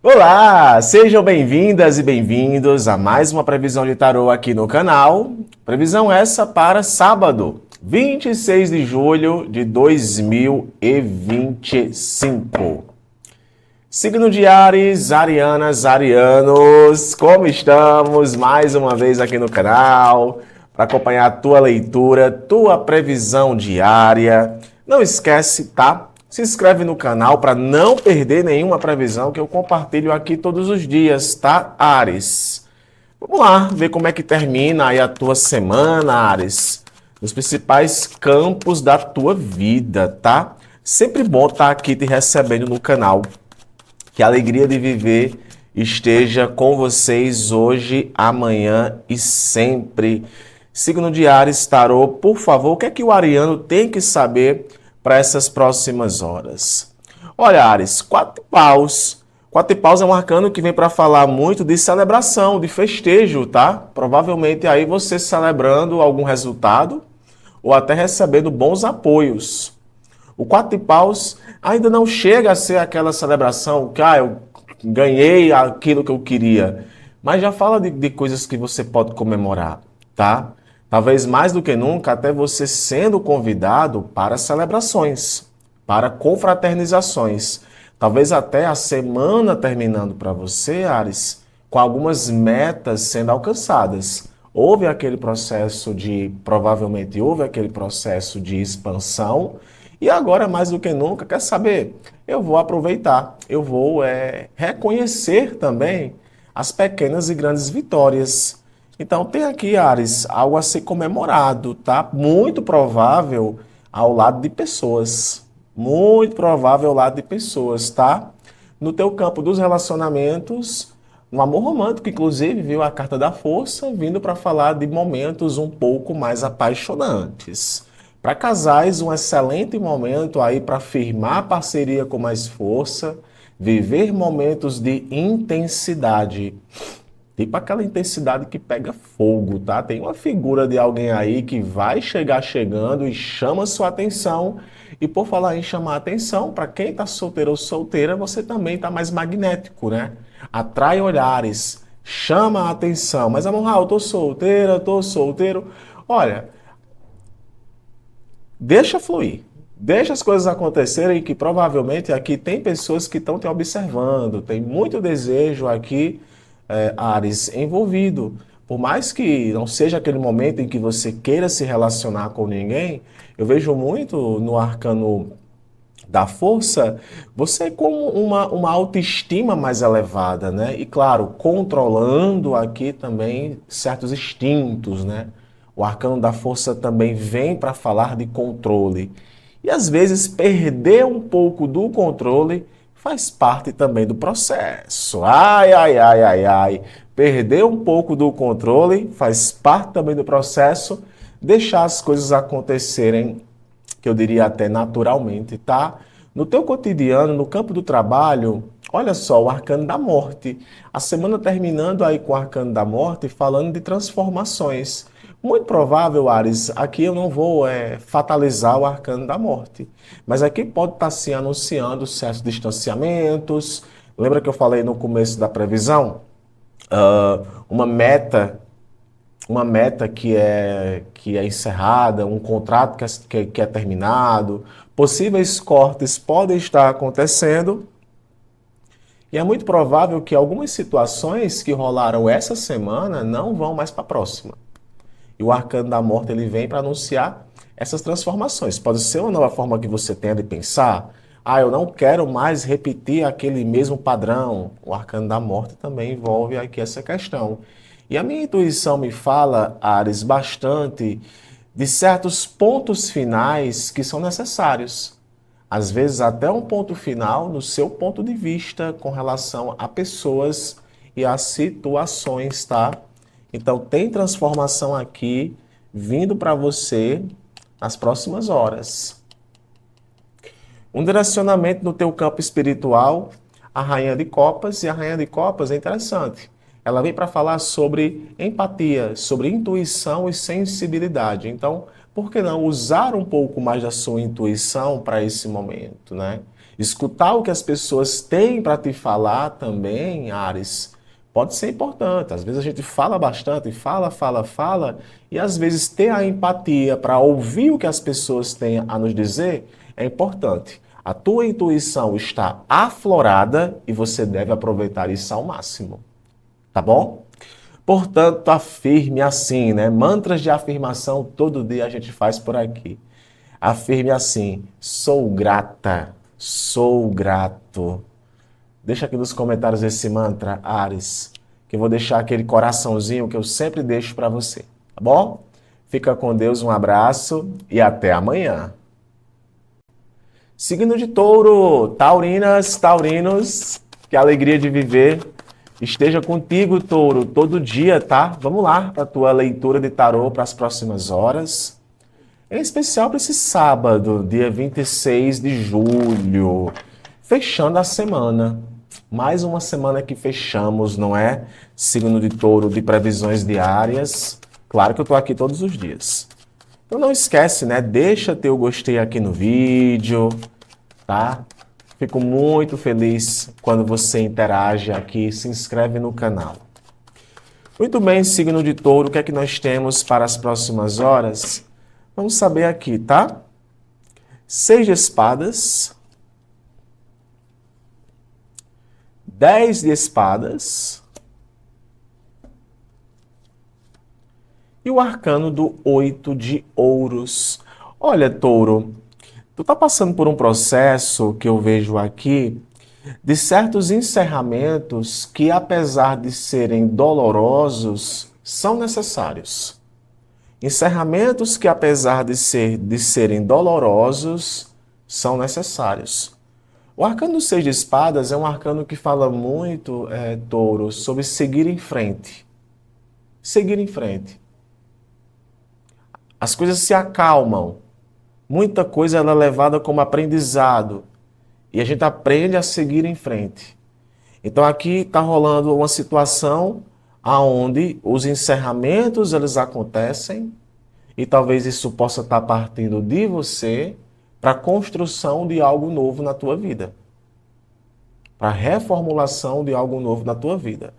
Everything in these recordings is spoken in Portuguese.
Olá, sejam bem-vindas e bem-vindos a mais uma previsão de tarô aqui no canal. Previsão essa para sábado, 26 de julho de 2025. Signo de Áries, Arianas, Arianos, como estamos? Mais uma vez aqui no canal para acompanhar a tua leitura, tua previsão diária. Não esquece, tá? Se inscreve no canal para não perder nenhuma previsão que eu compartilho aqui todos os dias, tá, Áries? Vamos lá, ver como é que termina aí a tua semana, Áries. Nos principais campos da tua vida, tá? Sempre bom estar aqui te recebendo no canal. Que a alegria de viver esteja com vocês hoje, amanhã e sempre. Signo de Áries, tarô, por favor, o que é que o ariano tem que saber para essas próximas horas? Olha, Áries, quatro paus. Quatro paus é um arcano que vem para falar muito de celebração, de festejo, tá? Provavelmente aí você celebrando algum resultado ou até recebendo bons apoios. O quatro de paus ainda não chega a ser aquela celebração que eu ganhei aquilo que eu queria, mas já fala de coisas que você pode comemorar, tá? Talvez mais do que nunca, até você sendo convidado para celebrações, para confraternizações. Talvez até a semana terminando para você, Áries, com algumas metas sendo alcançadas. Provavelmente houve aquele processo de expansão, e agora, mais do que nunca, quer saber? Eu vou aproveitar, eu vou reconhecer também as pequenas e grandes vitórias. Então, tem aqui, Áries, algo a ser comemorado, tá? Muito provável ao lado de pessoas. Muito provável ao lado de pessoas, tá? No teu campo dos relacionamentos, no amor romântico, inclusive, viu a carta da força vindo para falar de momentos um pouco mais apaixonantes. Para casais, um excelente momento aí para firmar a parceria com mais força, viver momentos de intensidade. Tipo aquela intensidade que pega fogo, tá? Tem uma figura de alguém aí que vai chegar chegando e chama sua atenção. E por falar em chamar atenção, para quem está solteiro ou solteira, você também está mais magnético, né? Atrai olhares, chama a atenção. Mas, amor, eu tô solteira, tô solteiro. Olha, deixa fluir. Deixa as coisas acontecerem, que provavelmente aqui tem pessoas que estão te observando. Tem muito desejo aqui, Áries, envolvido. Por mais que não seja aquele momento em que você queira se relacionar com ninguém, eu vejo muito no arcano da força, você com uma autoestima mais elevada, né? E claro, controlando aqui também certos instintos, né? O arcano da força também vem para falar de controle. E às vezes perder um pouco do controle faz parte também do processo. Ai, ai, ai, ai, ai. Perder um pouco do controle faz parte também do processo, deixar as coisas acontecerem, que eu diria até naturalmente, tá? No teu cotidiano, no campo do trabalho, olha só, o arcano da morte. A semana terminando aí com o arcano da morte, falando de transformações. Muito provável, Ares, aqui eu não vou fatalizar o arcano da morte, mas aqui pode estar se anunciando certos distanciamentos. Lembra que eu falei no começo da previsão? Uma meta que é encerrada, um contrato que é terminado, possíveis cortes podem estar acontecendo, e é muito provável que algumas situações que rolaram essa semana não vão mais para a próxima. E o arcano da morte ele vem para anunciar essas transformações. Pode ser uma nova forma que você tenha de pensar. Eu não quero mais repetir aquele mesmo padrão. O arcano da morte também envolve aqui essa questão. E a minha intuição me fala, Ares, bastante de certos pontos finais que são necessários. Às vezes até um ponto final no seu ponto de vista com relação a pessoas e a situações, tá? Então tem transformação aqui vindo para você nas próximas horas. Um direcionamento no teu campo espiritual, a Rainha de Copas, e a Rainha de Copas é interessante. Ela vem para falar sobre empatia, sobre intuição e sensibilidade. Então, por que não usar um pouco mais da sua intuição para esse momento, né? Escutar o que as pessoas têm para te falar também, Ares, pode ser importante. Às vezes a gente fala bastante, fala, e às vezes ter a empatia para ouvir o que as pessoas têm a nos dizer é importante. A tua intuição está aflorada e você deve aproveitar isso ao máximo. Tá bom? Portanto, afirme assim, né? Mantras de afirmação todo dia a gente faz por aqui. Afirme assim: sou grata, sou grato. Deixa aqui nos comentários esse mantra, Ares, que eu vou deixar aquele coraçãozinho que eu sempre deixo para você, tá bom? Fica com Deus, um abraço e até amanhã. Signo de Touro, taurinas, taurinos, que alegria de viver esteja contigo, Touro, todo dia, tá? Vamos lá para a tua leitura de tarô para as próximas horas. Em especial para esse sábado, dia 26 de julho, fechando a semana. Mais uma semana que fechamos, não é? Signo de Touro de previsões diárias. Claro que eu estou aqui todos os dias. Então não esquece, né? Deixa teu gostei aqui no vídeo, tá? Fico muito feliz quando você interage aqui, se inscreve no canal. Muito bem, signo de Touro, o que é que nós temos para as próximas horas? Vamos saber aqui, tá? 6 de espadas, 10 de espadas e o arcano do 8 de ouros. Olha, Touro, tu tá passando por um processo que eu vejo aqui de certos encerramentos que, apesar de serem dolorosos, são necessários. Encerramentos que, apesar de serem dolorosos, são necessários. O arcano do 6 de espadas é um arcano que fala muito, Touro, sobre seguir em frente. Seguir em frente. As coisas se acalmam. Muita coisa ela é levada como aprendizado. E a gente aprende a seguir em frente. Então aqui está rolando uma situação onde os encerramentos eles acontecem e talvez isso possa estar partindo de você para a construção de algo novo na tua vida. Para a reformulação de algo novo na tua vida.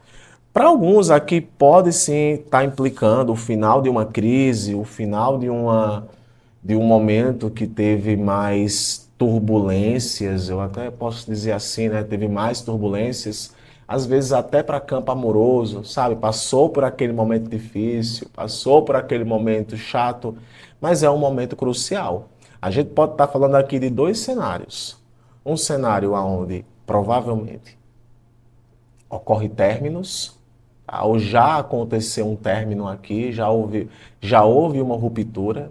Para alguns aqui pode sim estar implicando o final de uma crise, o final de um momento que teve mais turbulências, eu até posso dizer assim, né? Teve mais turbulências, às vezes até para campo amoroso, sabe? Passou por aquele momento difícil, passou por aquele momento chato, mas é um momento crucial. A gente pode estar falando aqui de dois cenários. Um cenário onde provavelmente ocorre términos, tá? Ou já aconteceu um término aqui, já houve uma ruptura,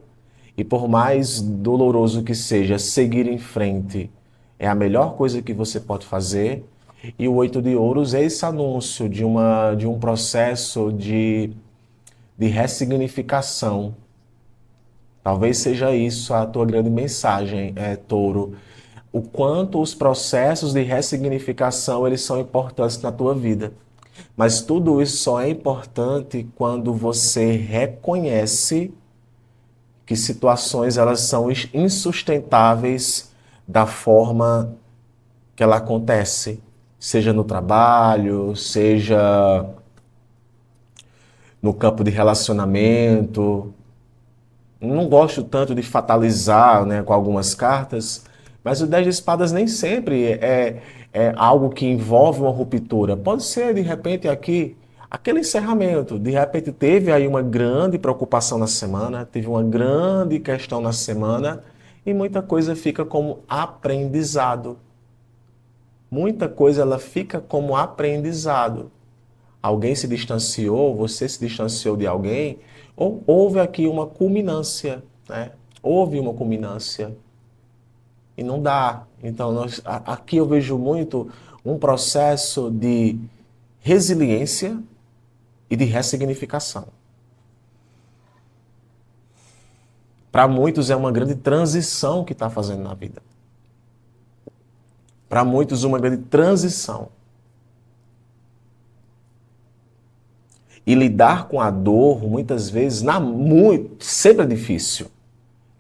e por mais doloroso que seja, seguir em frente é a melhor coisa que você pode fazer. E o 8 de ouros é esse anúncio de um processo de ressignificação. Talvez seja isso a tua grande mensagem, Touro. O quanto os processos de ressignificação eles são importantes na tua vida. Mas tudo isso só é importante quando você reconhece que situações elas são insustentáveis da forma que ela acontece, seja no trabalho, seja no campo de relacionamento. Não gosto tanto de fatalizar, né, com algumas cartas, mas o 10 de espadas nem sempre é algo que envolve uma ruptura. Pode ser, de repente, aqui aquele encerramento, de repente teve aí uma grande preocupação na semana, teve uma grande questão na semana e muita coisa fica como aprendizado. Muita coisa ela fica como aprendizado. Alguém se distanciou, você se distanciou de alguém, ou houve aqui uma culminância, né? Houve uma culminância. E não dá. Então, aqui eu vejo muito um processo de resiliência e de ressignificação. Para muitos é uma grande transição que está fazendo na vida. Para muitos uma grande transição. E lidar com a dor, muitas vezes, sempre é difícil.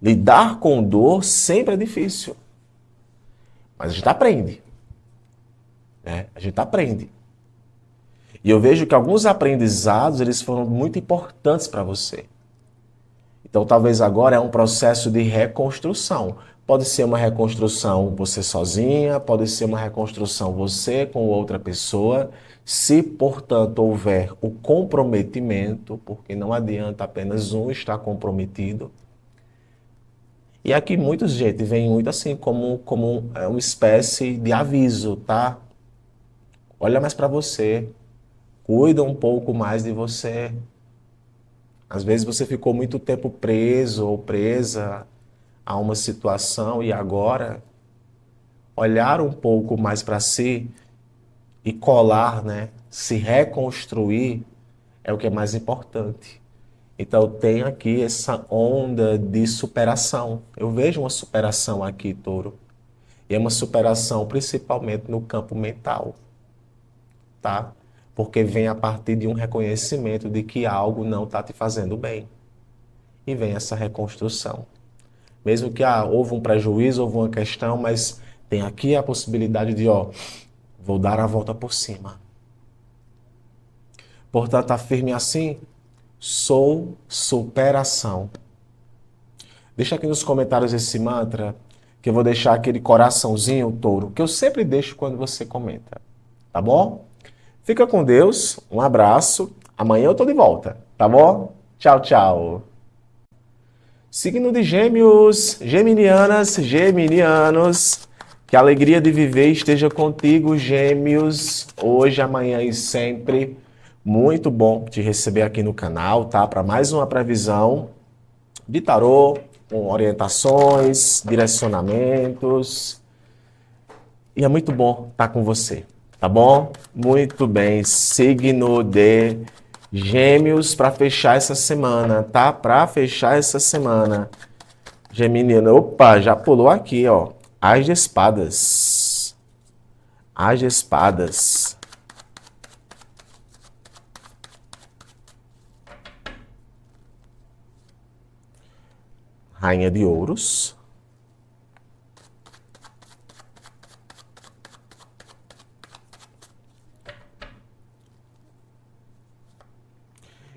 Lidar com dor sempre é difícil. Mas a gente aprende, né? A gente aprende. E eu vejo que alguns aprendizados, eles foram muito importantes para você. Então, talvez agora é um processo de reconstrução. Pode ser uma reconstrução você sozinha, pode ser uma reconstrução você com outra pessoa, se, portanto, houver o comprometimento, porque não adianta apenas um estar comprometido. E aqui muitos, gente, vem muito assim, como uma espécie de aviso, tá? Olha mais para você, cuida um pouco mais de você. Às vezes você ficou muito tempo preso ou presa a uma situação e agora olhar um pouco mais para si e colar, né? Se reconstruir é o que é mais importante. Então tem aqui essa onda de superação. Eu vejo uma superação aqui, Touro. E é uma superação principalmente no campo mental, tá? Porque vem a partir de um reconhecimento de que algo não está te fazendo bem. E vem essa reconstrução. Mesmo que houve um prejuízo, houve uma questão, mas tem aqui a possibilidade de, vou dar a volta por cima. Portanto, afirme assim, sou superação. Deixa aqui nos comentários esse mantra, que eu vou deixar aquele coraçãozinho, Touro, que eu sempre deixo quando você comenta. Tá bom? Fica com Deus, um abraço. Amanhã eu tô de volta, tá bom? Tchau, tchau. Signo de Gêmeos, geminianas, geminianos, que a alegria de viver esteja contigo, Gêmeos, hoje, amanhã e sempre. Muito bom te receber aqui no canal, tá? Para mais uma previsão de tarô, com orientações, direcionamentos. E é muito bom estar com você, tá bom? Muito bem, signo de Gêmeos para fechar essa semana, tá? Para fechar essa semana. Geminiano, opa, já pulou aqui, ó. As de espadas. As de espadas. Rainha de ouros.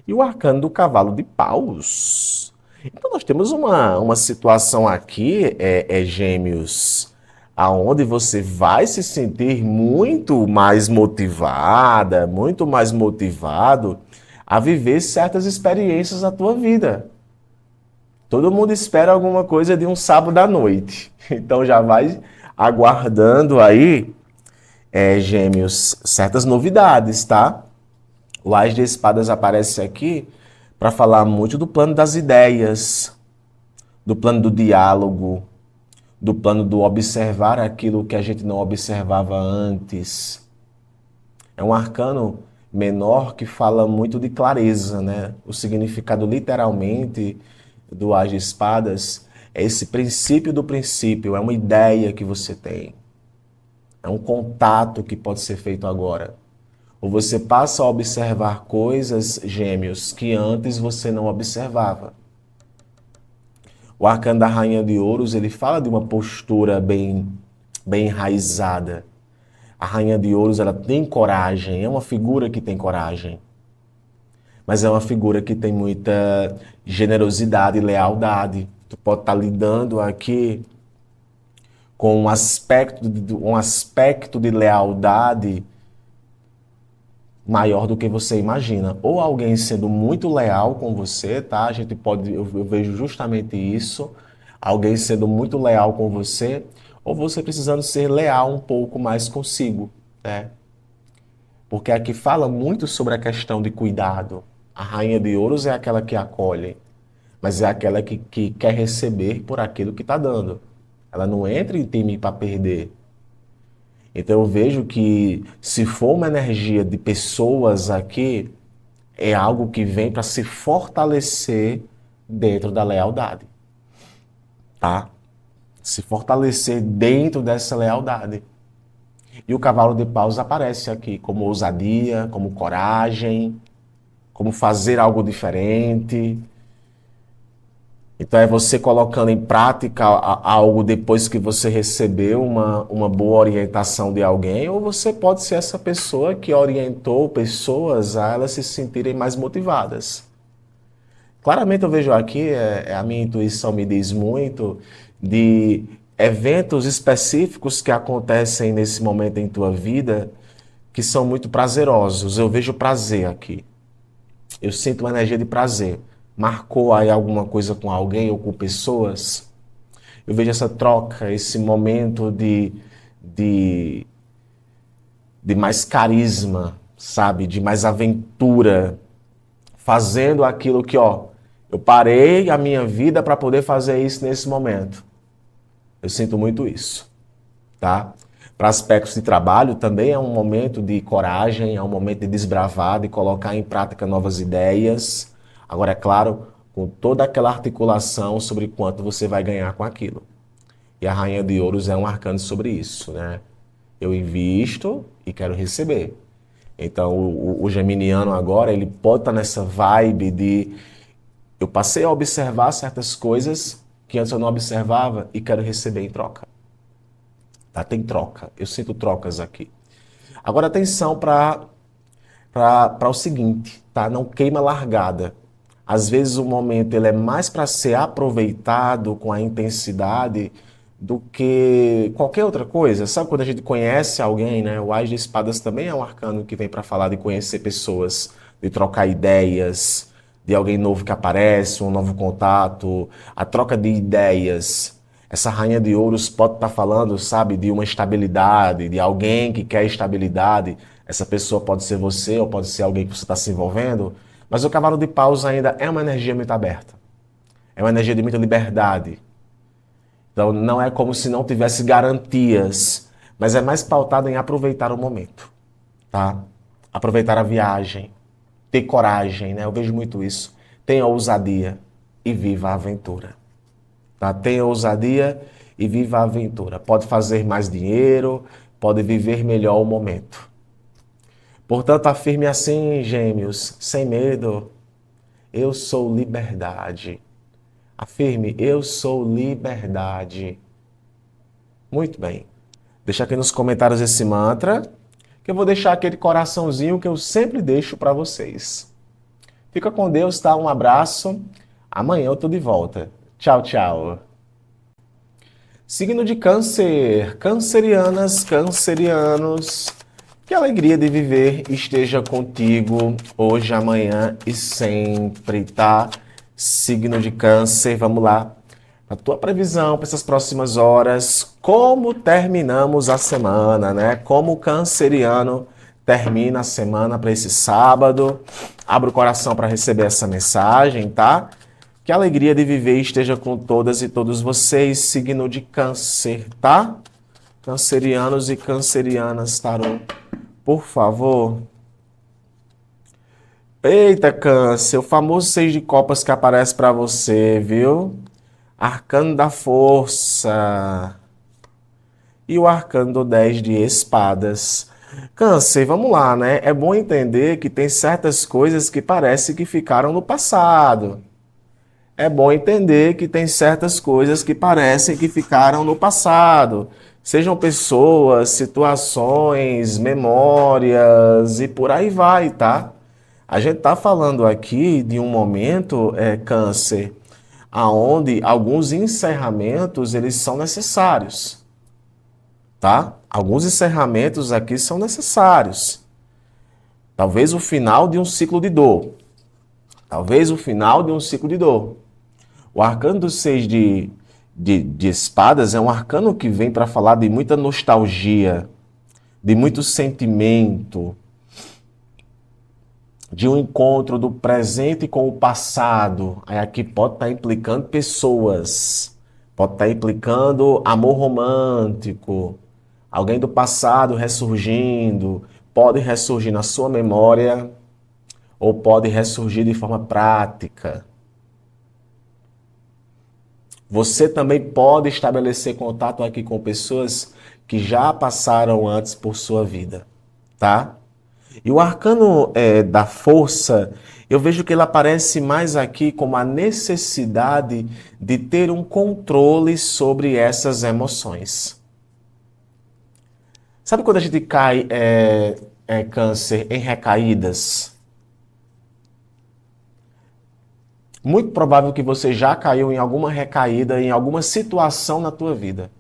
E o arcano do cavalo de paus. Então nós temos uma situação aqui, Gêmeos, aonde você vai se sentir muito mais motivada, muito mais motivado a viver certas experiências na tua vida. Todo mundo espera alguma coisa de um sábado à noite. Então já vai aguardando aí, Gêmeos, certas novidades, tá? O As de Espadas aparece aqui para falar muito do plano das ideias, do plano do diálogo, do plano do observar aquilo que a gente não observava antes. É um arcano menor que fala muito de clareza, né? O significado literalmente do As de Espadas é esse princípio do princípio, é uma ideia que você tem. É um contato que pode ser feito agora. Ou você passa a observar coisas, Gêmeos, que antes você não observava. O arcano da Rainha de Ouros, ele fala de uma postura bem enraizada. A Rainha de Ouros, ela tem coragem, é uma figura que tem coragem. Mas é uma figura que tem muita generosidade e lealdade. Tu pode estar lidando aqui com um aspecto de lealdade maior do que você imagina. Ou alguém sendo muito leal com você, tá? Eu vejo justamente isso. Alguém sendo muito leal com você, ou você precisando ser leal um pouco mais consigo, né? Porque aqui fala muito sobre a questão de cuidado. A Rainha de Ouros é aquela que acolhe, mas é aquela que quer receber por aquilo que está dando. Ela não entra em time para perder. Então eu vejo que se for uma energia de pessoas aqui, é algo que vem para se fortalecer dentro da lealdade, tá? Se fortalecer dentro dessa lealdade. E o cavalo de paus aparece aqui como ousadia, como coragem, como fazer algo diferente. Então é você colocando em prática algo depois que você recebeu uma boa orientação de alguém, ou você pode ser essa pessoa que orientou pessoas a elas se sentirem mais motivadas. Claramente eu vejo aqui, a minha intuição me diz muito de eventos específicos que acontecem nesse momento em tua vida que são muito prazerosos. Eu vejo prazer aqui. Eu sinto uma energia de prazer. Marcou aí alguma coisa com alguém ou com pessoas? Eu vejo essa troca, esse momento de, de mais carisma, sabe? De mais aventura, fazendo aquilo que, ó, eu parei a minha vida para poder fazer isso nesse momento. Eu sinto muito isso, tá? Para aspectos de trabalho também é um momento de coragem, é um momento de desbravar, de colocar em prática novas ideias. Agora, é claro, com toda aquela articulação sobre quanto você vai ganhar com aquilo. E a Rainha de Ouros é um arcano sobre isso, né? Eu invisto e quero receber. Então, o geminiano agora, ele pode estar nessa vibe de eu passei a observar certas coisas que antes eu não observava e quero receber em troca. Tá? Tem troca. Eu sinto trocas aqui. Agora, atenção para o seguinte, tá? Não queima largada. Às vezes o momento ele é mais para ser aproveitado com a intensidade do que qualquer outra coisa. Sabe quando a gente conhece alguém, né? O Ás de Espadas também é um arcano que vem para falar de conhecer pessoas, de trocar ideias, de alguém novo que aparece, um novo contato, a troca de ideias. Essa Rainha de Ouros pode estar falando, sabe, de uma estabilidade, de alguém que quer estabilidade. Essa pessoa pode ser você ou pode ser alguém que você está se envolvendo. Mas o Cavalo de Paus ainda é uma energia muito aberta. É uma energia de muita liberdade. Então não é como se não tivesse garantias, mas é mais pautado em aproveitar o momento, tá? Aproveitar a viagem, ter coragem, né? Eu vejo muito isso. Tenha ousadia e viva a aventura. Tá? Tenha ousadia e viva a aventura. Pode fazer mais dinheiro, pode viver melhor o momento. Portanto, afirme assim, gêmeos, sem medo. Eu sou liberdade. Afirme, eu sou liberdade. Muito bem. Deixa aqui nos comentários esse mantra, que eu vou deixar aquele coraçãozinho que eu sempre deixo para vocês. Fica com Deus, tá? Um abraço. Amanhã eu tô de volta. Tchau, tchau. Signo de Câncer, cancerianas, cancerianos, que a alegria de viver esteja contigo hoje, amanhã e sempre, tá? Signo de Câncer, vamos lá. A tua previsão para essas próximas horas, como terminamos a semana, né? Como o canceriano termina a semana para esse sábado. Abra o coração para receber essa mensagem, tá? Que a alegria de viver esteja com todas e todos vocês, signo de Câncer, tá? Cancerianos e cancerianas, tarô, por favor. Eita, Câncer, o famoso 6 de copas que aparece para você, viu? Arcano da força. E o arcano do 10 de espadas. Câncer, vamos lá, né? É bom entender que tem certas coisas que parece que ficaram no passado. É bom entender que tem certas coisas que parecem que ficaram no passado. Sejam pessoas, situações, memórias e por aí vai, tá? A gente tá falando aqui de um momento, Câncer, aonde alguns encerramentos eles são necessários, tá? Alguns encerramentos aqui são necessários. Talvez o final de um ciclo de dor. Talvez o final de um ciclo de dor. O arcano dos 6 de espadas é um arcano que vem para falar de muita nostalgia, de muito sentimento, de um encontro do presente com o passado. Aí aqui pode estar implicando pessoas, pode estar implicando amor romântico, alguém do passado ressurgindo, pode ressurgir na sua memória ou pode ressurgir de forma prática. Você também pode estabelecer contato aqui com pessoas que já passaram antes por sua vida, tá? E o arcano da força, eu vejo que ele aparece mais aqui como a necessidade de ter um controle sobre essas emoções. Sabe quando a gente cai, câncer, em recaídas? Muito provável que você já caiu em alguma recaída, em alguma situação na tua vida.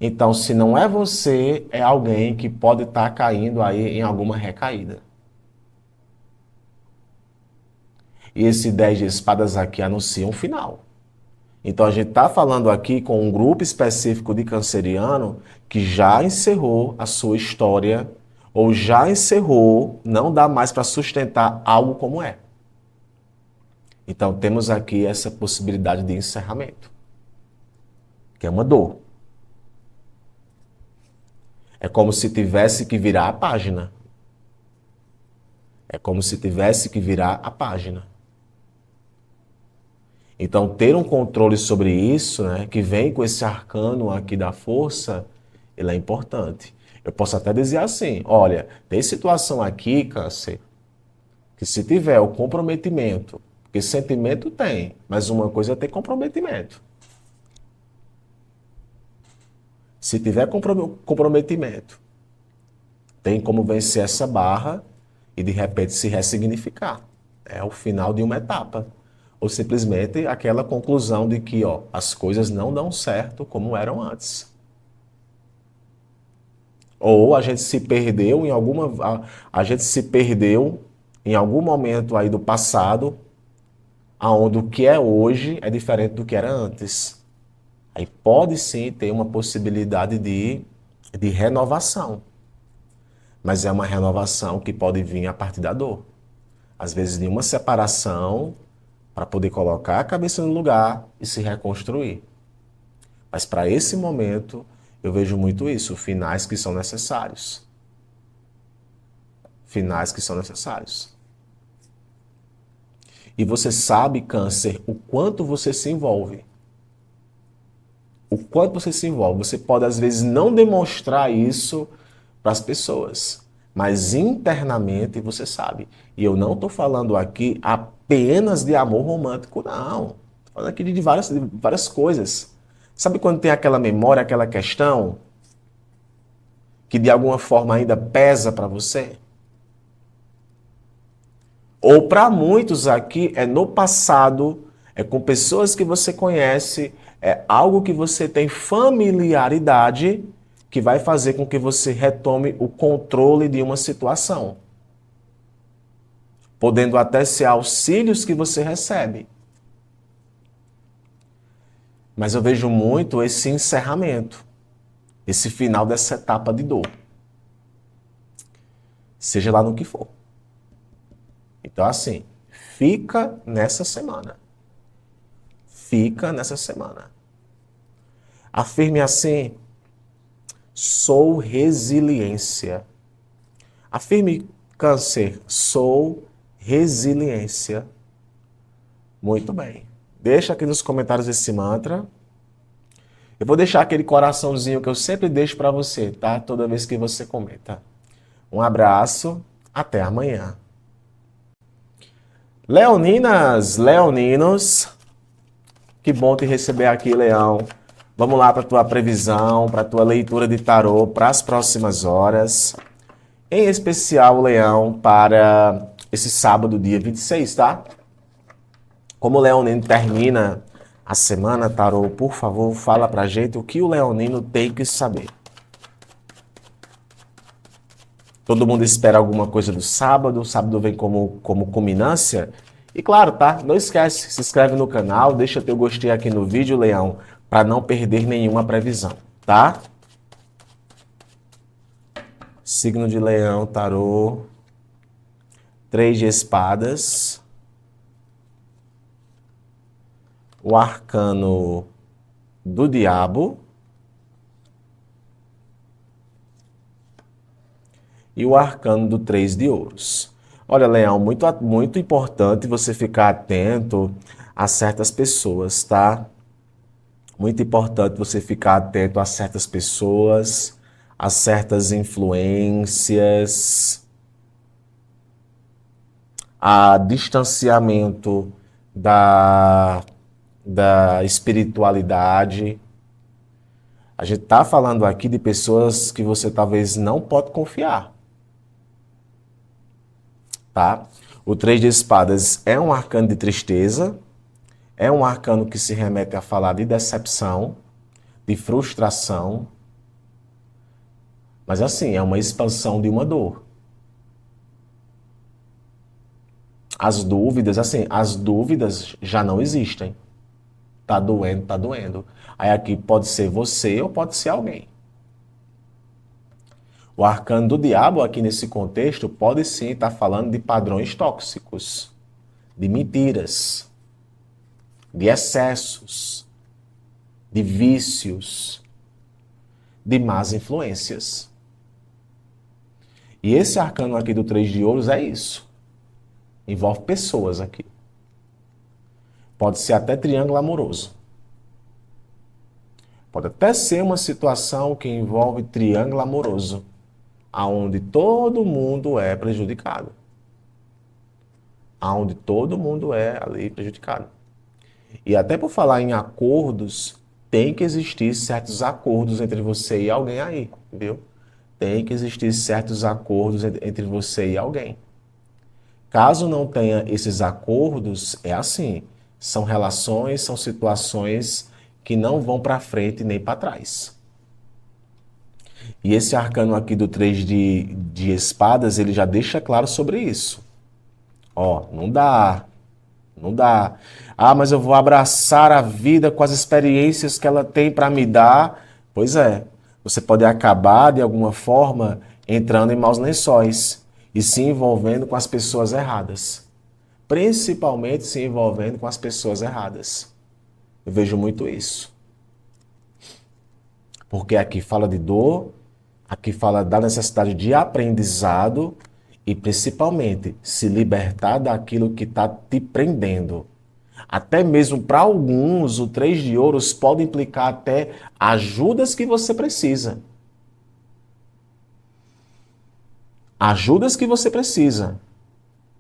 Então, se não é você, é alguém que pode estar caindo aí em alguma recaída. E esse 10 de espadas aqui anuncia um final. Então, a gente está falando aqui com um grupo específico de canceriano que já encerrou a sua história, ou já encerrou, não dá mais para sustentar algo como é. Então, temos aqui essa possibilidade de encerramento, que é uma dor. É como se tivesse que virar a página. É como se tivesse que virar a página. Então, ter um controle sobre isso, né, que vem com esse arcano aqui da força, ele é importante. Eu posso até dizer assim, olha, tem situação aqui, câncer, que se tiver o comprometimento, porque sentimento tem, mas uma coisa é ter comprometimento. Se tiver comprometimento, tem como vencer essa barra e de repente se ressignificar. É o final de uma etapa. Ou simplesmente aquela conclusão de que as coisas não dão certo como eram antes. Ou a gente se perdeu em a gente se perdeu em algum momento aí do passado, aonde o que é hoje é diferente do que era antes. Aí pode sim ter uma possibilidade de renovação. Mas é uma renovação que pode vir a partir da dor. Às vezes de uma separação para poder colocar a cabeça no lugar e se reconstruir. Mas para esse momento, eu vejo muito isso, finais que são necessários. Finais que são necessários. E você sabe, câncer, o quanto você se envolve. O quanto você se envolve. Você pode, às vezes, não demonstrar isso para as pessoas, mas internamente você sabe. E eu não estou falando aqui apenas de amor romântico, não. Estou falando aqui de várias coisas. Sabe quando tem aquela memória, aquela questão que de alguma forma ainda pesa para você? Ou para muitos aqui é no passado, é com pessoas que você conhece, é algo que você tem familiaridade que vai fazer com que você retome o controle de uma situação, podendo até ser auxílios que você recebe. Mas eu vejo muito esse encerramento, esse final dessa etapa de dor, seja lá no que for. Então, assim, fica nessa semana. Fica nessa semana. Afirme assim: sou resiliência. Afirme, câncer, sou resiliência. Muito bem. Deixa aqui nos comentários esse mantra. Eu vou deixar aquele coraçãozinho que eu sempre deixo para você, tá? Toda vez que você comenta. Um abraço, até amanhã. Leoninas, leoninos, que bom te receber aqui, Leão. Vamos lá para a tua previsão, para a tua leitura de tarô para as próximas horas. Em especial, Leão, para esse sábado, dia 26, tá? Como o leonino termina a semana, tarô, por favor, fala pra gente o que o leonino tem que saber. Todo mundo espera alguma coisa do sábado, o sábado vem como culminância. E claro, tá? Não esquece, se inscreve no canal, deixa teu gostei aqui no vídeo, Leão, para não perder nenhuma previsão, tá? Signo de Leão, tarô, 3 de espadas, o arcano do diabo e o arcano do 3 de ouros. Olha, Leão, muito importante você ficar atento a certas pessoas, tá? Muito importante você ficar atento a certas pessoas, a certas influências. a distanciamento da espiritualidade. A gente está falando aqui de pessoas que você talvez não pode confiar, tá? O Três de Espadas é um arcano de tristeza, é um arcano que se remete a falar de decepção, de frustração, mas assim, é uma expansão de uma dor. As dúvidas já não existem. Tá doendo, tá doendo. Aí aqui pode ser você ou pode ser alguém. O arcano do diabo aqui nesse contexto pode sim estar falando de padrões tóxicos, de mentiras, de excessos, de vícios, de más influências. E esse arcano aqui do Três de Ouros é isso. Envolve pessoas aqui. Pode ser até triângulo amoroso. Pode até ser uma situação que envolve triângulo amoroso, aonde todo mundo é prejudicado. Aonde todo mundo é ali prejudicado. E até por falar em acordos, tem que existir certos acordos entre você e alguém aí, viu? Tem que existir certos acordos entre você e alguém. Caso não tenha esses acordos, é assim, são relações, são situações que não vão para frente nem para trás. E esse arcano aqui do Três de Espadas, ele já deixa claro sobre isso. Ó, não dá, não dá. Ah, mas eu vou abraçar a vida com as experiências que ela tem para me dar. Pois é, você pode acabar, de alguma forma, entrando em maus lençóis e se envolvendo com as pessoas erradas. Principalmente se envolvendo com as pessoas erradas. Eu vejo muito isso. Porque aqui fala de dor, aqui fala da necessidade de aprendizado e principalmente se libertar daquilo que está te prendendo. Até mesmo para alguns, o Três de Ouros pode implicar até ajudas que você precisa. Ajudas que você precisa.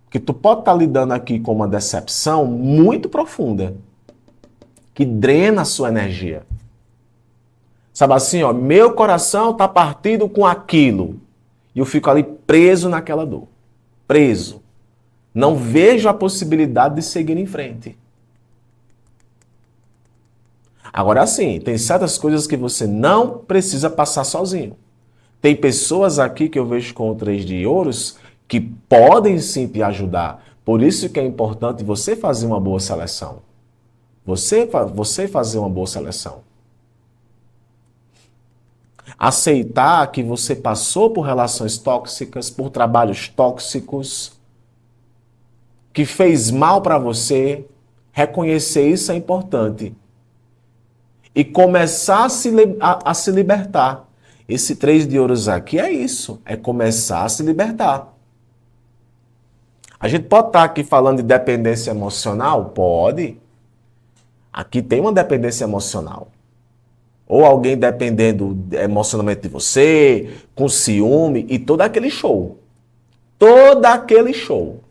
Que tu pode estar lidando aqui com uma decepção muito profunda, que drena a sua energia. Sabe assim, ó, meu coração está partido com aquilo. E eu fico ali preso naquela dor. Preso. Não vejo a possibilidade de seguir em frente. Agora sim, tem certas coisas que você não precisa passar sozinho. Tem pessoas aqui que eu vejo com o Três de Ouros que podem sim te ajudar. Por isso que é importante você fazer uma boa seleção. Você fazer uma boa seleção. Aceitar que você passou por relações tóxicas, por trabalhos tóxicos, que fez mal para você. Reconhecer isso é importante. E começar a se libertar. Esse Três de Ouros aqui é isso, é começar a se libertar. A gente pode estar aqui falando de dependência emocional? Pode. Aqui tem uma dependência emocional. Ou alguém dependendo emocionalmente de você, com ciúme e todo aquele show. Todo aquele show.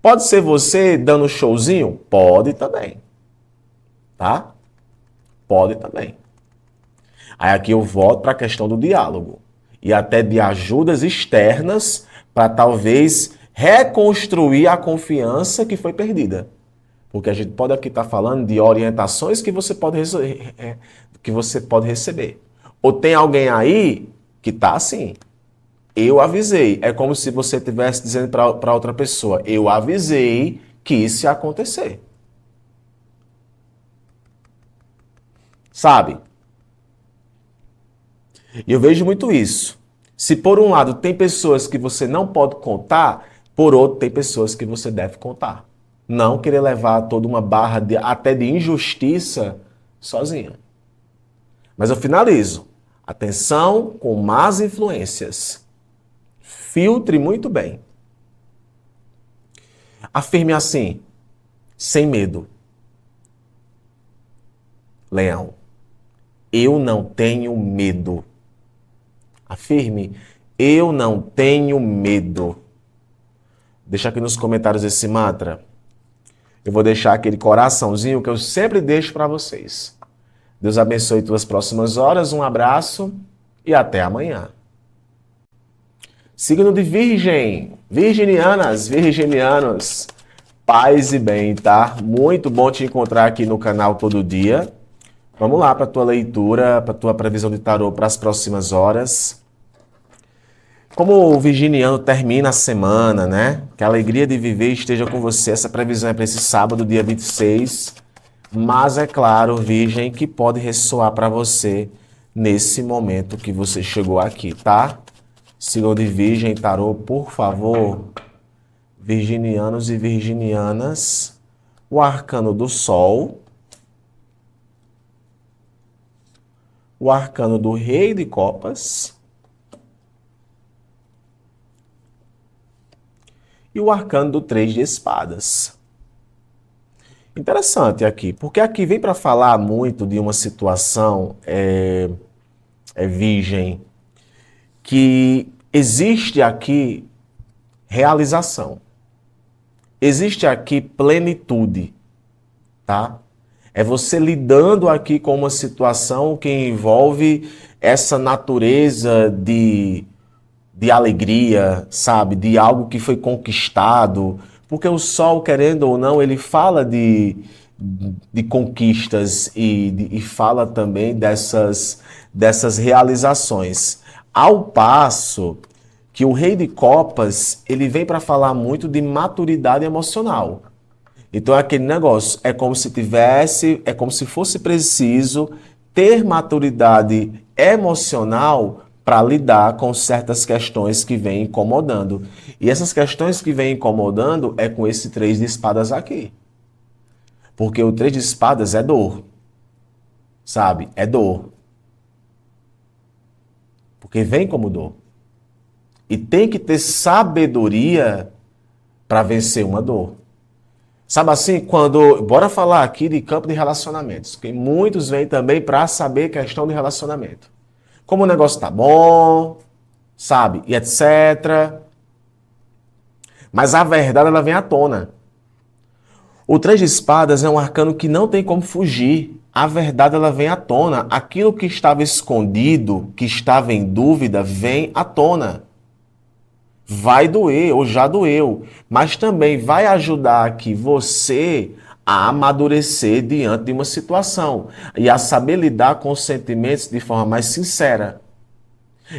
Pode ser você dando showzinho? Pode também. Tá? Pode também. Aí aqui eu volto para a questão do diálogo. E até de ajudas externas para talvez reconstruir a confiança que foi perdida. Porque a gente pode aqui estar falando de orientações que você pode receber. Ou tem alguém aí que está assim. Eu avisei. É como se você estivesse dizendo para outra pessoa, eu avisei que isso ia acontecer. Sabe? E eu vejo muito isso. Se por um lado tem pessoas que você não pode contar, por outro tem pessoas que você deve contar. Não querer levar toda uma barra até de injustiça sozinha. Mas eu finalizo. Atenção com más influências. Filtre muito bem. Afirme assim, sem medo. Leão, eu não tenho medo. Afirme, eu não tenho medo. Deixa aqui nos comentários esse mantra. Eu vou deixar aquele coraçãozinho que eu sempre deixo para vocês. Deus abençoe tuas próximas horas, um abraço e até amanhã. Signo de Virgem, virginianas, virginianos, paz e bem, tá? Muito bom te encontrar aqui no canal todo dia. Vamos lá para a tua leitura, para a tua previsão de tarô para as próximas horas. Como o virginiano termina a semana, né? Que a alegria de viver esteja com você. Essa previsão é para esse sábado, dia 26. Mas é claro, Virgem, que pode ressoar para você nesse momento que você chegou aqui, tá? Signo de Virgem, tarô, por favor. Virginianos e virginianas. O arcano do Sol. O arcano do Rei de Copas e o arcano do Três de Espadas. Interessante aqui, porque aqui vem para falar muito de uma situação, Virgem, que existe aqui realização, existe aqui plenitude, tá? É você lidando aqui com uma situação que envolve essa natureza de alegria, sabe? De algo que foi conquistado. Porque o Sol, querendo ou não, ele fala de conquistas e fala também dessas realizações. Ao passo que o Rei de Copas, ele vem para falar muito de maturidade emocional. Então é aquele negócio, é como se fosse preciso ter maturidade emocional para lidar com certas questões que vêm incomodando. E essas questões que vêm incomodando é com esse Três de Espadas aqui. Porque o Três de Espadas é dor, sabe? É dor. Porque vem como dor. E tem que ter sabedoria para vencer uma dor. Sabe assim, bora falar aqui de campo de relacionamentos, que muitos vêm também para saber questão de relacionamento. Como o negócio tá bom, sabe, e etc. Mas a verdade, ela vem à tona. O Três de Espadas é um arcano que não tem como fugir. A verdade, ela vem à tona. Aquilo que estava escondido, que estava em dúvida, vem à tona. Vai doer, ou já doeu, mas também vai ajudar aqui você a amadurecer diante de uma situação e a saber lidar com os sentimentos de forma mais sincera.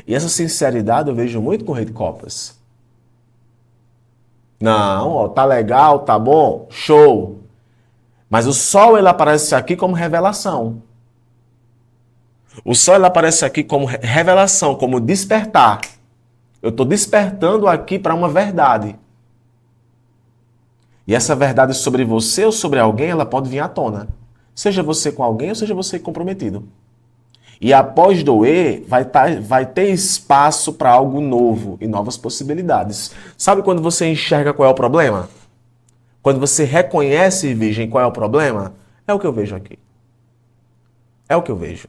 E essa sinceridade eu vejo muito com o Rei de Copas. Não, ó, tá legal, tá bom, show. Mas o Sol, ele aparece aqui como revelação. O Sol, ele aparece aqui como revelação, como despertar. Eu estou despertando aqui para uma verdade. E essa verdade sobre você ou sobre alguém, ela pode vir à tona. Seja você com alguém ou seja você comprometido. E após doer, vai ter espaço para algo novo e novas possibilidades. Sabe quando você enxerga qual é o problema? Quando você reconhece, Virgem, qual é o problema? É o que eu vejo aqui. É o que eu vejo.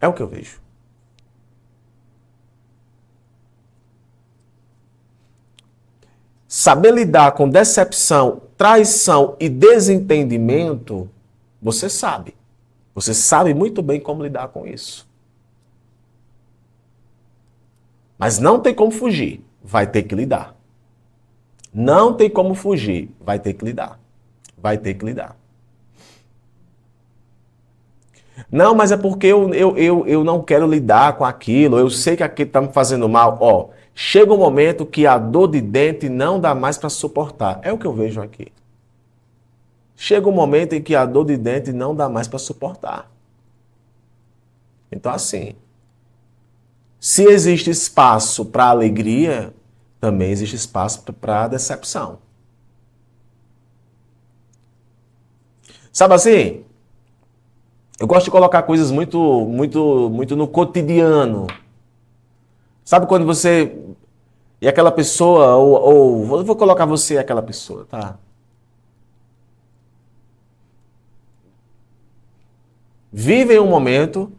É o que eu vejo. Saber lidar com decepção, traição e desentendimento, você sabe. Você sabe muito bem como lidar com isso. Mas não tem como fugir, vai ter que lidar. Não tem como fugir, vai ter que lidar. Vai ter que lidar. Não, mas é porque eu não quero lidar com aquilo, eu sei que aquilo está me fazendo mal. Ó, chega um momento que a dor de dente não dá mais para suportar. É o que eu vejo aqui. Chega um momento em que a dor de dente não dá mais para suportar. Então, assim, se existe espaço para alegria, também existe espaço para decepção. Sabe assim? Eu gosto de colocar coisas muito no cotidiano. Sabe quando você... E aquela pessoa, ou vou colocar você e aquela pessoa, tá? Vivem um momento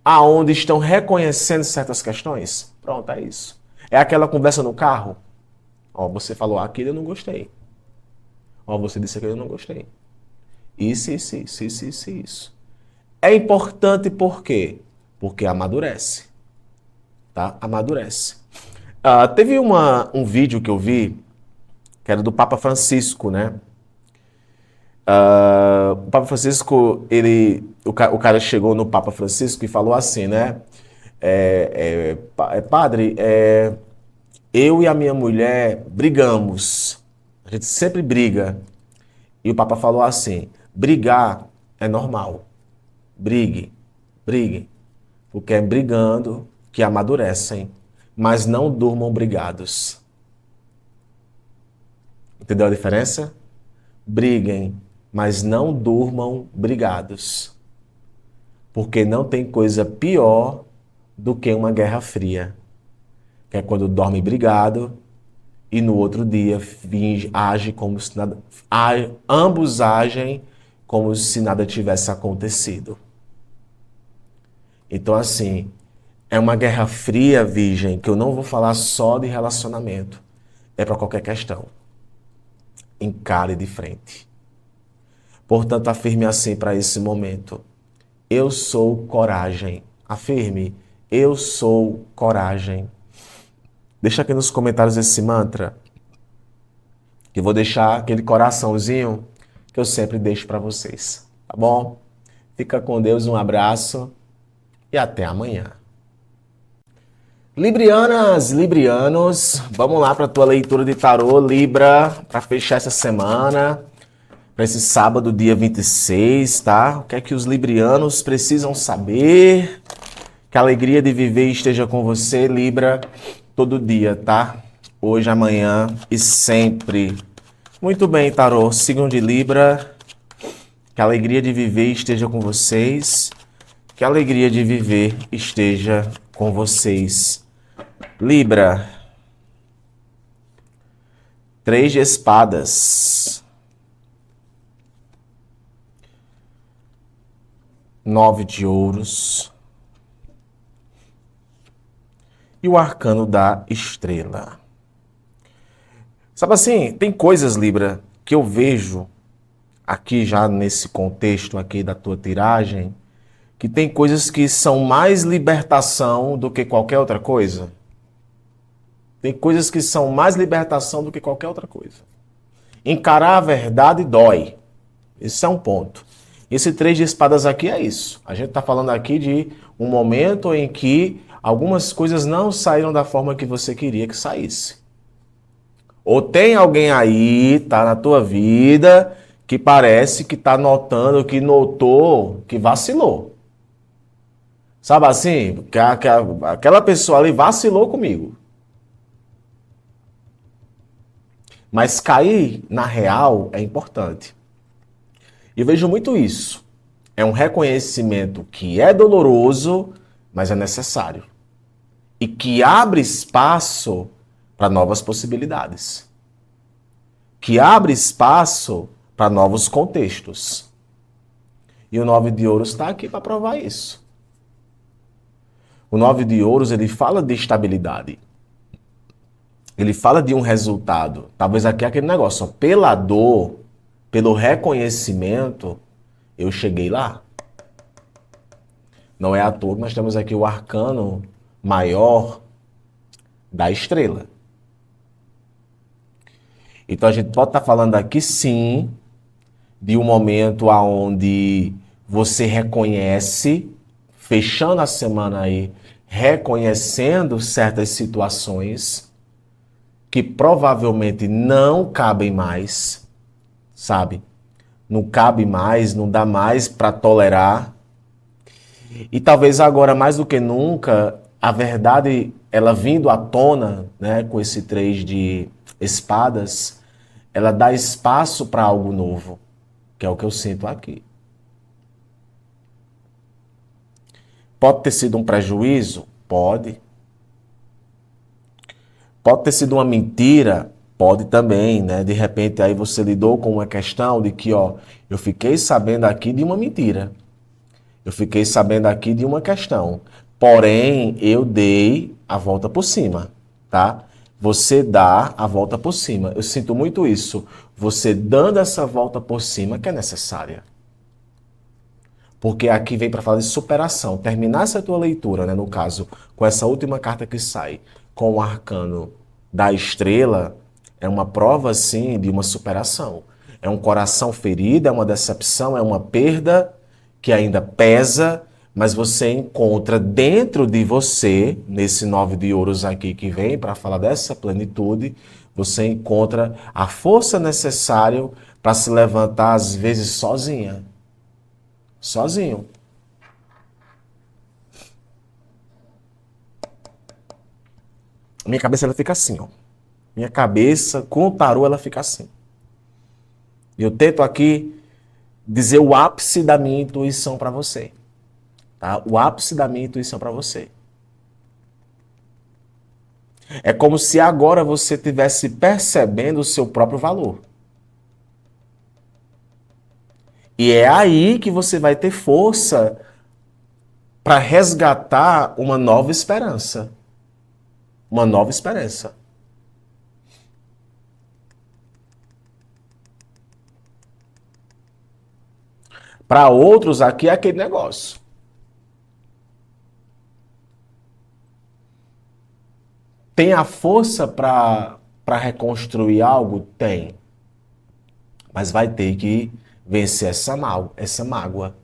aonde estão reconhecendo certas questões. Pronto, é isso. É aquela conversa no carro. Ó, você falou aquilo, eu não gostei. Ó, você disse aquilo, eu não gostei. Isso. É importante por quê? Porque amadurece. Tá? Amadurece. Teve um vídeo que eu vi, que era do Papa Francisco, né? O Papa Francisco, o cara chegou no Papa Francisco e falou assim, né? Padre, eu e a minha mulher brigamos. A gente sempre briga. E o Papa falou assim, brigar é normal. Briguem. Porque é brigando que amadurecem. Mas não durmam brigados. Entendeu a diferença? Briguem, mas não durmam brigados. Porque não tem coisa pior do que uma guerra fria. Que é quando dorme brigado e no outro dia age como se nada. Ambos agem como se nada tivesse acontecido. Então, assim, é uma guerra fria, virgem, que eu não vou falar só de relacionamento. É para qualquer questão. Encare de frente. Portanto, afirme assim para esse momento. Eu sou coragem. Afirme. Eu sou coragem. Deixa aqui nos comentários esse mantra. Que eu vou deixar aquele coraçãozinho que eu sempre deixo para vocês. Tá bom? Fica com Deus, um abraço e até amanhã. Librianas, librianos, vamos lá para a tua leitura de tarô, Libra, para fechar essa semana, para esse sábado, dia 26, tá? O que é que os librianos precisam saber? Que a alegria de viver esteja com você, Libra, todo dia, tá? Hoje, amanhã e sempre. Muito bem, tarô, sigam de Libra, que a alegria de viver esteja com vocês, que a alegria de viver esteja com vocês. Libra, 3 de espadas, 9 de ouros e o arcano da estrela. Sabe assim, tem coisas, Libra, que eu vejo aqui já nesse contexto aqui da tua tiragem, que tem coisas que são mais libertação do que qualquer outra coisa. Tem coisas que são mais libertação do que qualquer outra coisa. Encarar a verdade dói. Esse é um ponto. Esse 3 de espadas aqui é isso. A gente está falando aqui de um momento em que algumas coisas não saíram da forma que você queria que saísse. Ou tem alguém aí, tá na tua vida, que parece que está notando, que notou, que vacilou. Sabe assim? Que aquela pessoa ali vacilou comigo. Mas cair na real é importante. E eu vejo muito isso. É um reconhecimento que é doloroso, mas é necessário. E que abre espaço para novas possibilidades. Que abre espaço para novos contextos. E o 9 de ouros está aqui para provar isso. O 9 de ouros, ele fala de estabilidade. Ele fala de um resultado. Talvez aqui é aquele negócio, ó, pela dor, pelo reconhecimento, eu cheguei lá. Não é à toa que nós temos aqui o arcano maior da estrela. Então a gente pode estar falando aqui sim de um momento onde você reconhece, fechando a semana aí, reconhecendo certas situações que provavelmente não cabem mais, sabe? Não cabe mais, não dá mais para tolerar. E talvez agora, mais do que nunca, a verdade, ela vindo à tona, né, com esse 3 de espadas, ela dá espaço para algo novo, que é o que eu sinto aqui. Pode ter sido um prejuízo? Pode. Pode ter sido uma mentira? Pode também, né? De repente aí você lidou com uma questão de que, ó, eu fiquei sabendo aqui de uma mentira. Eu fiquei sabendo aqui de uma questão. Porém, eu dei a volta por cima, tá? Você dá a volta por cima. Eu sinto muito isso. Você dando essa volta por cima que é necessária. Porque aqui vem para falar de superação. Terminar essa tua leitura, né, no caso, com essa última carta que sai, com o arcano da estrela, é uma prova, sim, de uma superação. É um coração ferido, é uma decepção, é uma perda que ainda pesa, mas você encontra dentro de você, nesse 9 de ouros aqui que vem para falar dessa plenitude, você encontra a força necessária para se levantar, às vezes, sozinha. Sozinho. Minha cabeça ela fica assim, ó. Minha cabeça com o tarô ela fica assim. Eu tento aqui dizer o ápice da minha intuição para você, tá? O ápice da minha intuição para você. É como se agora você estivesse percebendo o seu próprio valor. E é aí que você vai ter força para resgatar uma nova esperança. Uma nova esperança. Para outros aqui é aquele negócio. Tem a força para reconstruir algo? Tem. Mas vai ter que vencer essa mágoa.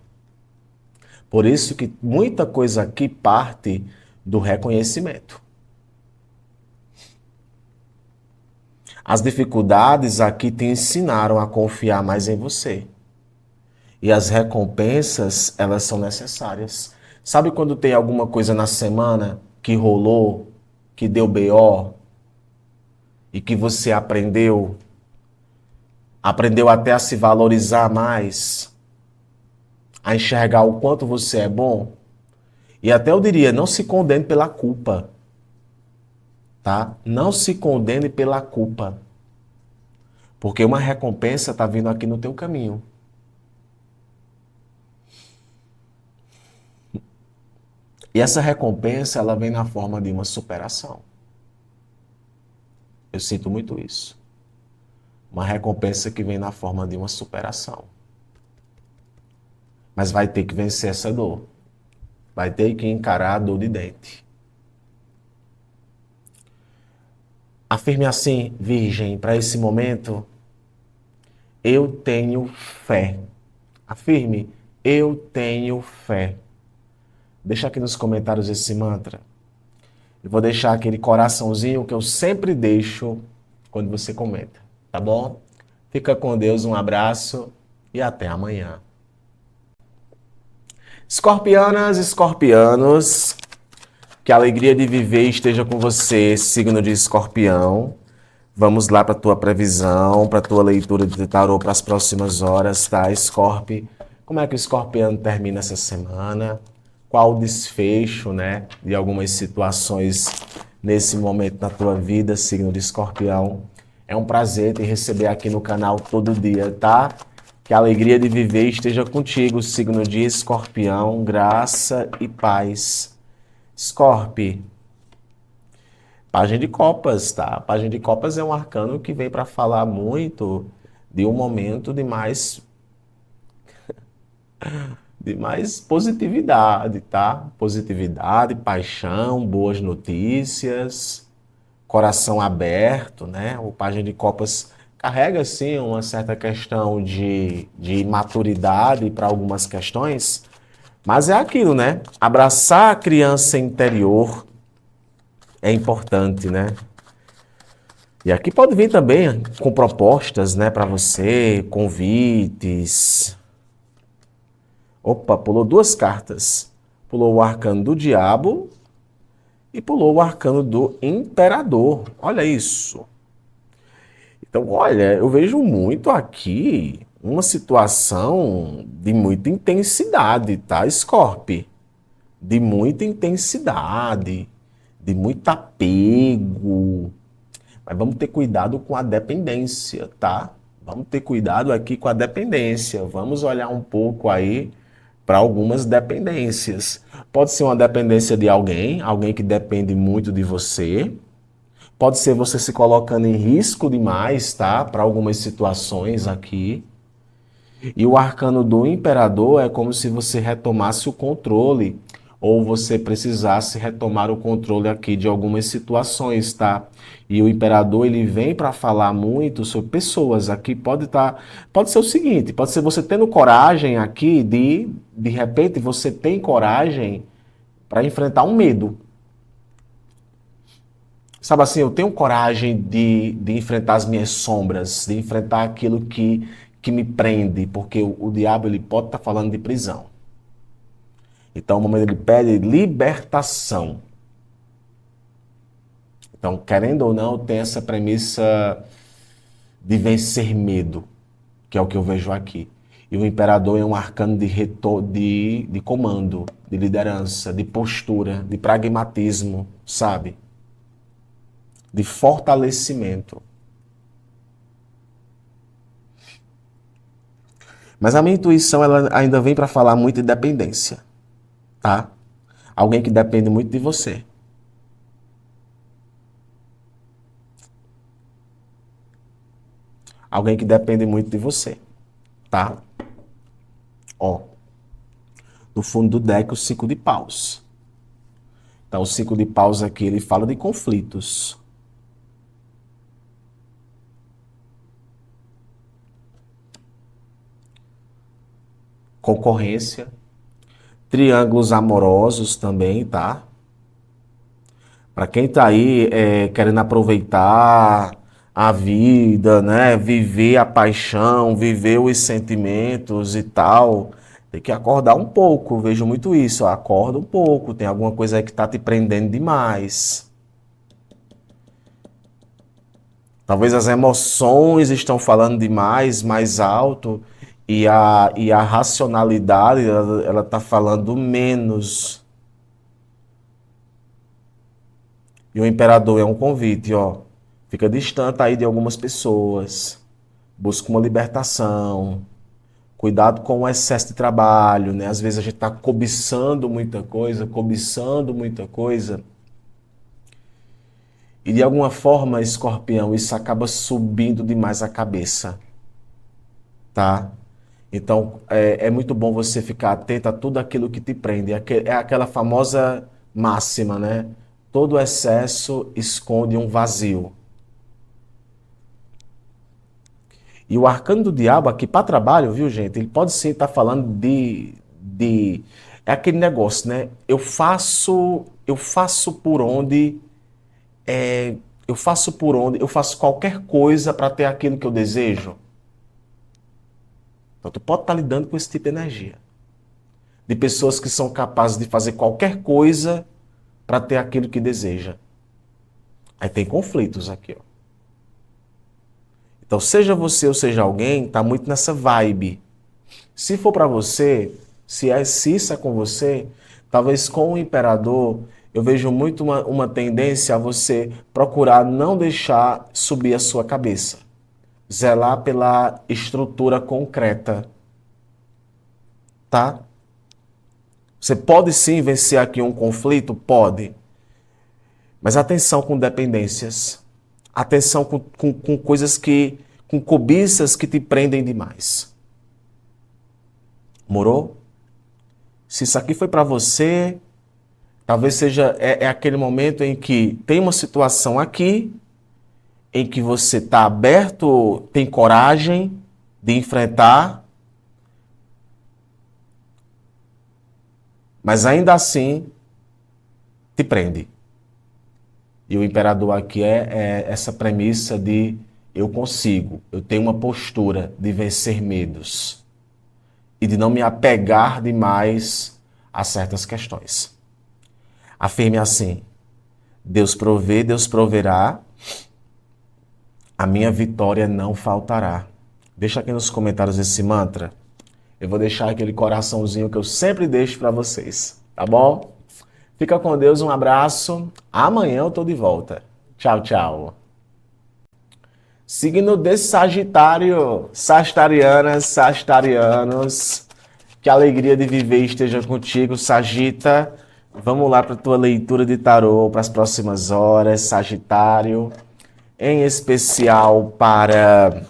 Por isso que muita coisa aqui parte do reconhecimento. As dificuldades aqui te ensinaram a confiar mais em você. E as recompensas, elas são necessárias. Sabe quando tem alguma coisa na semana que rolou, que deu BO, e que você aprendeu até a se valorizar mais, a enxergar o quanto você é bom? E até eu diria, não se condene pela culpa, tá? Não se condene pela culpa. Porque uma recompensa está vindo aqui no teu caminho. E essa recompensa, ela vem na forma de uma superação. Eu sinto muito isso. Uma recompensa que vem na forma de uma superação. Mas vai ter que vencer essa dor. Vai ter que encarar a dor de dente. Afirme assim, Virgem, para esse momento, eu tenho fé. Afirme, eu tenho fé. Deixa aqui nos comentários esse mantra. Eu vou deixar aquele coraçãozinho que eu sempre deixo quando você comenta, tá bom? Fica com Deus, um abraço e até amanhã. Escorpianas, escorpianos, que a alegria de viver esteja com você, signo de Escorpião. Vamos lá para a tua previsão, para a tua leitura de tarô para as próximas horas, tá, Escorpio? Como é que o escorpiano termina essa semana? Qual o desfecho, né, de algumas situações nesse momento da tua vida, signo de Escorpião? É um prazer te receber aqui no canal todo dia, tá? Que a alegria de viver esteja contigo, signo de Escorpião, graça e paz. Escorpio, Página de Copas, tá? Página de Copas é um arcano que vem para falar muito de um momento de mais positividade, tá? Positividade, paixão, boas notícias, coração aberto, né? O Página de Copas carrega, sim, uma certa questão de maturidade para algumas questões, mas é aquilo, né? Abraçar a criança interior é importante, né? E aqui pode vir também com propostas, né, para você, convites. Opa, pulou duas cartas. Pulou o arcano do diabo e pulou o arcano do imperador. Olha isso. Então, olha, eu vejo muito aqui uma situação de muita intensidade, tá, Scorpio? De muita intensidade, de muito apego. Mas vamos ter cuidado com a dependência, tá? Vamos ter cuidado aqui com a dependência. Vamos olhar um pouco aí para algumas dependências. Pode ser uma dependência de alguém que depende muito de você. Pode ser você se colocando em risco demais, tá? Para algumas situações aqui. E o arcano do imperador é como se você retomasse o controle, ou você precisasse retomar o controle aqui de algumas situações, tá? E o imperador, ele vem para falar muito sobre pessoas. Aqui pode ser o seguinte, pode ser você tendo coragem aqui de repente você tem coragem para enfrentar um medo. Sabe assim, eu tenho coragem de enfrentar as minhas sombras, de enfrentar aquilo que me prende, porque o diabo ele pode estar falando de prisão. Então, o momento ele pede libertação. Então, querendo ou não, tem essa premissa de vencer medo, que é o que eu vejo aqui. E o imperador é um arcano de comando, de liderança, de postura, de pragmatismo, sabe? De fortalecimento. Mas a minha intuição ela ainda vem para falar muito de dependência, tá? Alguém que depende muito de você. Alguém que depende muito de você, tá? Ó, no fundo do deck o 5 de paus. Então o 5 de paus aqui ele fala de conflitos. Concorrência, triângulos amorosos também, tá? Para quem tá aí querendo aproveitar a vida, né? Viver a paixão, viver os sentimentos e tal, tem que acordar um pouco. Vejo muito isso, ó, acorda um pouco. Tem alguma coisa aí que tá te prendendo demais. Talvez as emoções estão falando demais, mais alto, e a racionalidade ela tá falando menos. E o imperador é um convite, ó. Fica distante aí de algumas pessoas. Busca uma libertação. Cuidado com o excesso de trabalho, né? Às vezes a gente está cobiçando muita coisa, cobiçando muita coisa. E de alguma forma, escorpião, isso acaba subindo demais a cabeça, tá? Então, é muito bom você ficar atento a tudo aquilo que te prende. É aquela famosa máxima, né? Todo excesso esconde um vazio. E o arcano do diabo aqui para trabalho, viu, gente? Ele pode sim estar falando de. É aquele negócio, né? Eu faço por onde. Eu faço qualquer coisa para ter aquilo que eu desejo. Então, tu pode estar lidando com esse tipo de energia. De pessoas que são capazes de fazer qualquer coisa para ter aquilo que deseja. Aí tem conflitos aqui, ó. Então, seja você ou seja alguém, tá muito nessa vibe. Se for para você, se isso é com você, talvez com o imperador, eu vejo muito uma tendência a você procurar não deixar subir a sua cabeça. Zelar pela estrutura concreta. Tá? Você pode sim vencer aqui um conflito? Pode. Mas atenção com dependências. Atenção com coisas com cobiças que te prendem demais. Morou? Se isso aqui foi para você, talvez seja aquele momento em que tem uma situação aqui, em que você está aberto, tem coragem de enfrentar, mas ainda assim te prende. E o imperador aqui é essa premissa de eu consigo, eu tenho uma postura de vencer medos e de não me apegar demais a certas questões. Afirme assim: Deus provê, Deus proverá, a minha vitória não faltará. Deixa aqui nos comentários esse mantra. Eu vou deixar aquele coraçãozinho que eu sempre deixo para vocês, tá bom? Fica com Deus, um abraço. Amanhã eu tô de volta. Tchau, tchau. Signo de Sagitário, sagitarianas, sagitarianos, que a alegria de viver esteja contigo, Sagita. Vamos lá para a tua leitura de tarô para as próximas horas, Sagitário. Em especial para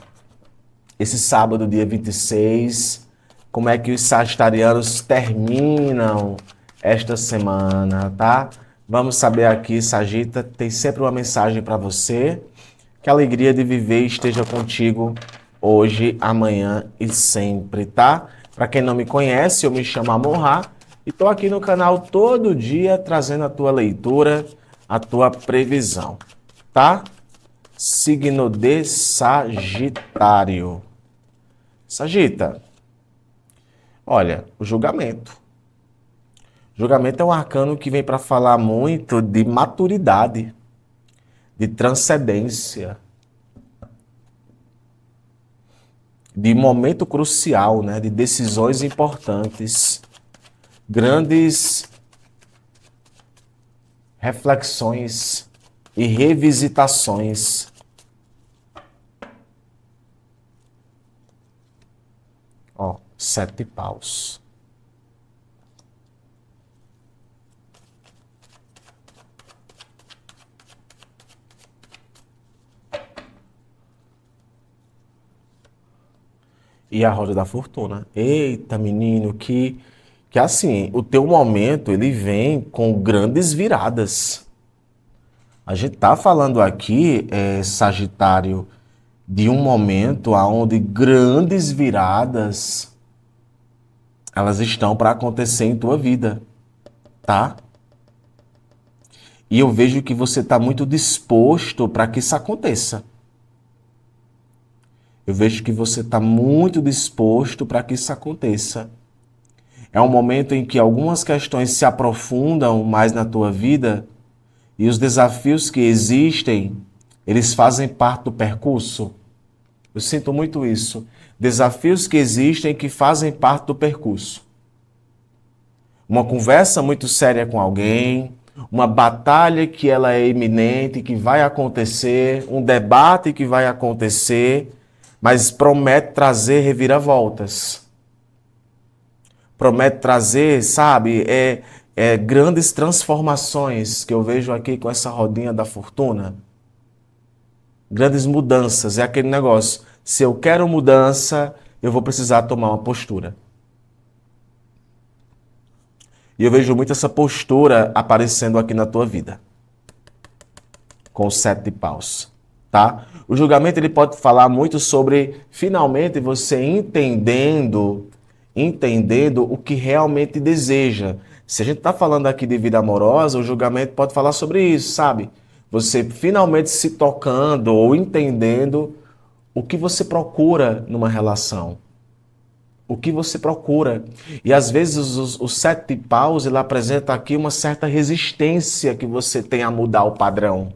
esse sábado, dia 26. Como é que os sagitarianos terminam esta semana, tá? Vamos saber aqui, Sagita, tem sempre uma mensagem para você. Que a alegria de viver esteja contigo hoje, amanhã e sempre, tá? Para quem não me conhece, eu me chamo Amorrá e estou aqui no canal todo dia trazendo a tua leitura, a tua previsão, tá? Signo de Sagitário. Sagita, olha, o julgamento. Julgamento é um arcano que vem para falar muito de maturidade, de transcendência, de momento crucial, né? De decisões importantes, grandes reflexões e revisitações. Ó, 7 paus. E a roda da fortuna. Eita, menino, que assim, o teu momento, ele vem com grandes viradas. A gente tá falando aqui, Sagitário, de um momento onde grandes viradas, elas estão para acontecer em tua vida, tá? E eu vejo que você está muito disposto para que isso aconteça. Eu vejo que você está muito disposto para que isso aconteça. É um momento em que algumas questões se aprofundam mais na tua vida e os desafios que existem, eles fazem parte do percurso. Eu sinto muito isso. Desafios que existem que fazem parte do percurso. Uma conversa muito séria com alguém, uma batalha que ela é iminente, que vai acontecer, um debate que vai acontecer, mas promete trazer reviravoltas. Promete trazer, sabe, grandes transformações que eu vejo aqui com essa rodinha da fortuna. Grandes mudanças, é aquele negócio. Se eu quero mudança, eu vou precisar tomar uma postura. E eu vejo muito essa postura aparecendo aqui na tua vida. Com o 7 de paus, tá? O julgamento ele pode falar muito sobre finalmente você entendendo o que realmente deseja. Se a gente está falando aqui de vida amorosa, o julgamento pode falar sobre isso, sabe? Você finalmente se tocando ou entendendo o que você procura numa relação. O que você procura. E às vezes o 7 de paus ele apresenta aqui uma certa resistência que você tem a mudar o padrão.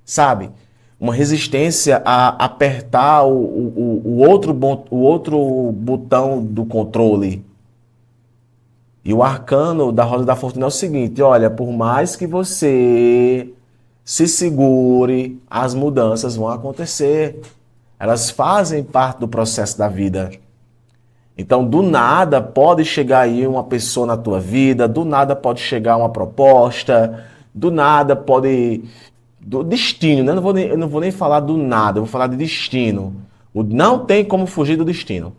Sabe? Uma resistência a apertar o outro botão do controle. E o arcano da roda da fortuna é o seguinte, olha, por mais que você se segure, as mudanças vão acontecer. Elas fazem parte do processo da vida. Então, do nada pode chegar aí uma pessoa na tua vida, do nada pode chegar uma proposta, do nada pode... Do destino, né? Eu não vou nem falar do nada, eu vou falar de destino. Não tem como fugir do destino.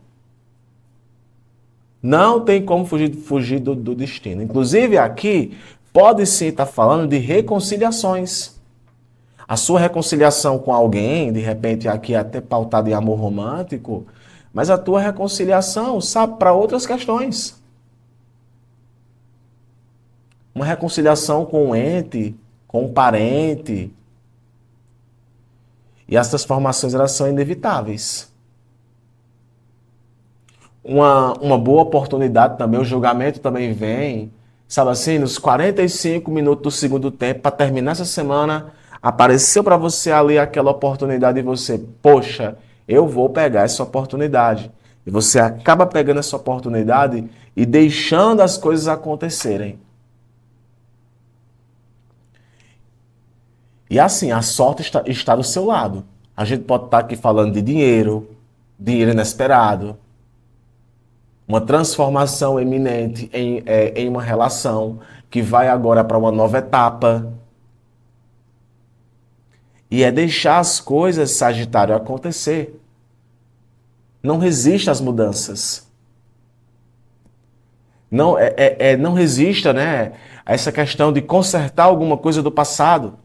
Não tem como fugir do destino. Inclusive aqui, pode sim estar falando de reconciliações. A sua reconciliação com alguém, de repente aqui até pautada em amor romântico, mas a tua reconciliação, sabe, para outras questões. Uma reconciliação com um ente, com um parente. E as transformações, elas são inevitáveis. Uma boa oportunidade também, o julgamento também vem, sabe assim, nos 45 minutos do segundo tempo, para terminar essa semana, apareceu para você ali aquela oportunidade e você, poxa, eu vou pegar essa oportunidade. E você acaba pegando essa oportunidade e deixando as coisas acontecerem. E assim, a sorte está do seu lado. A gente pode estar aqui falando de dinheiro inesperado, uma transformação eminente em uma relação que vai agora para uma nova etapa. E é deixar as coisas, Sagitário, acontecer. Não resista às mudanças. Não, não resista, né, a essa questão de consertar alguma coisa do passado.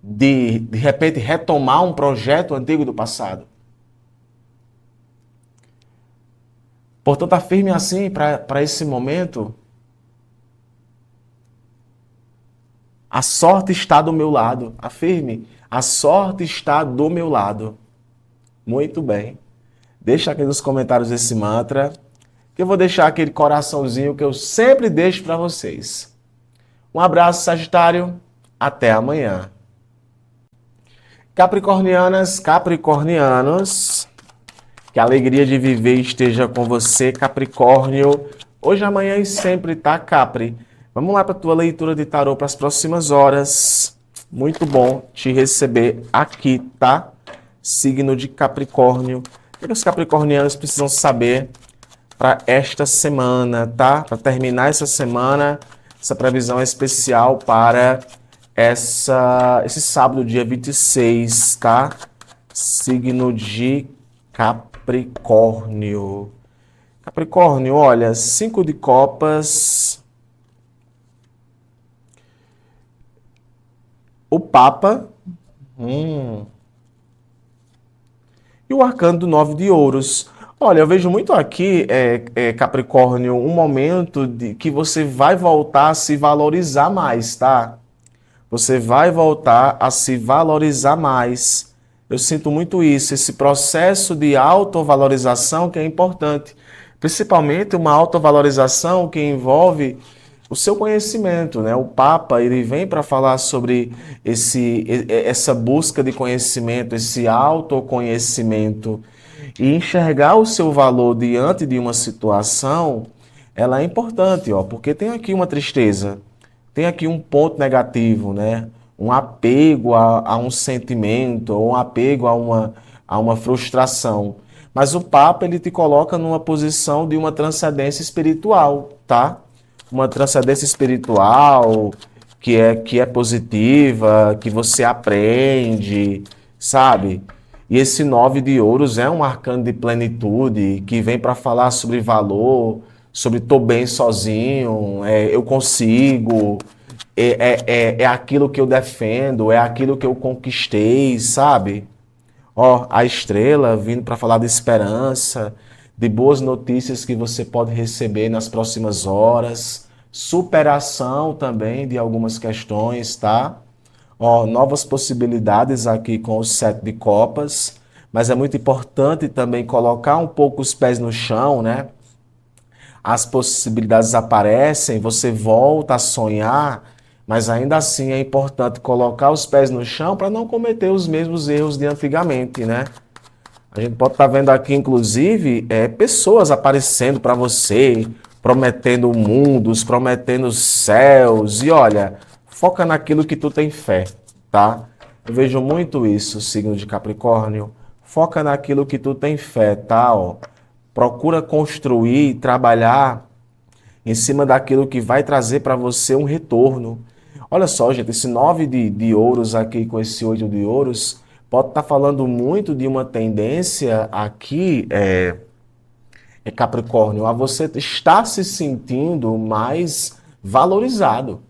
De repente, retomar um projeto antigo do passado. Portanto, afirme assim para esse momento. A sorte está do meu lado. Afirme. A sorte está do meu lado. Muito bem. Deixa aqui nos comentários esse mantra, que eu vou deixar aquele coraçãozinho que eu sempre deixo para vocês. Um abraço, Sagitário. Até amanhã. Capricornianas, capricornianos, que a alegria de viver esteja com você, Capricórnio. Hoje, amanhã e sempre, tá, Capri? Vamos lá para a tua leitura de tarô para as próximas horas. Muito bom te receber aqui, tá? Signo de Capricórnio. O que os capricornianos precisam saber para esta semana, tá? Para terminar essa semana, essa previsão é especial para esse sábado, dia 26, tá? Signo de Capricórnio. Capricórnio, olha, 5 de copas. O Papa. E o arcano do 9 de ouros. Olha, eu vejo muito aqui, Capricórnio, um momento de que você vai voltar a se valorizar mais, tá? Você vai voltar a se valorizar mais. Eu sinto muito isso, esse processo de autovalorização que é importante. Principalmente uma autovalorização que envolve o seu conhecimento, né? O Papa, ele vem para falar sobre essa busca de conhecimento, esse autoconhecimento. E enxergar o seu valor diante de uma situação, ela é importante, ó, porque tem aqui uma tristeza, tem aqui um ponto negativo, né? Um apego a um sentimento, ou um apego a uma frustração. Mas o Papa, ele te coloca numa posição de uma transcendência espiritual, tá? Uma transcendência espiritual que é positiva, que você aprende, sabe? E esse 9 de ouros é um arcano de plenitude, que vem para falar sobre valor, sobre tô bem sozinho, eu consigo, é aquilo que eu defendo, é aquilo que eu conquistei, sabe? Ó, a estrela vindo para falar de esperança, de boas notícias que você pode receber nas próximas horas, superação também de algumas questões, tá? Ó, novas possibilidades aqui com o 7 de copas, mas é muito importante também colocar um pouco os pés no chão, né? As possibilidades aparecem, você volta a sonhar, mas ainda assim é importante colocar os pés no chão para não cometer os mesmos erros de antigamente, né? A gente pode estar vendo aqui, inclusive, pessoas aparecendo para você, prometendo mundos, prometendo céus. E olha, foca naquilo que tu tem fé, tá? Eu vejo muito isso, signo de Capricórnio. Foca naquilo que tu tem fé, tá? Ó, procura construir e trabalhar em cima daquilo que vai trazer para você um retorno. Olha só, gente, esse 9 de ouros aqui com esse 8 de ouros pode estar falando muito de uma tendência aqui, Capricórnio, a você estar se sentindo mais valorizado.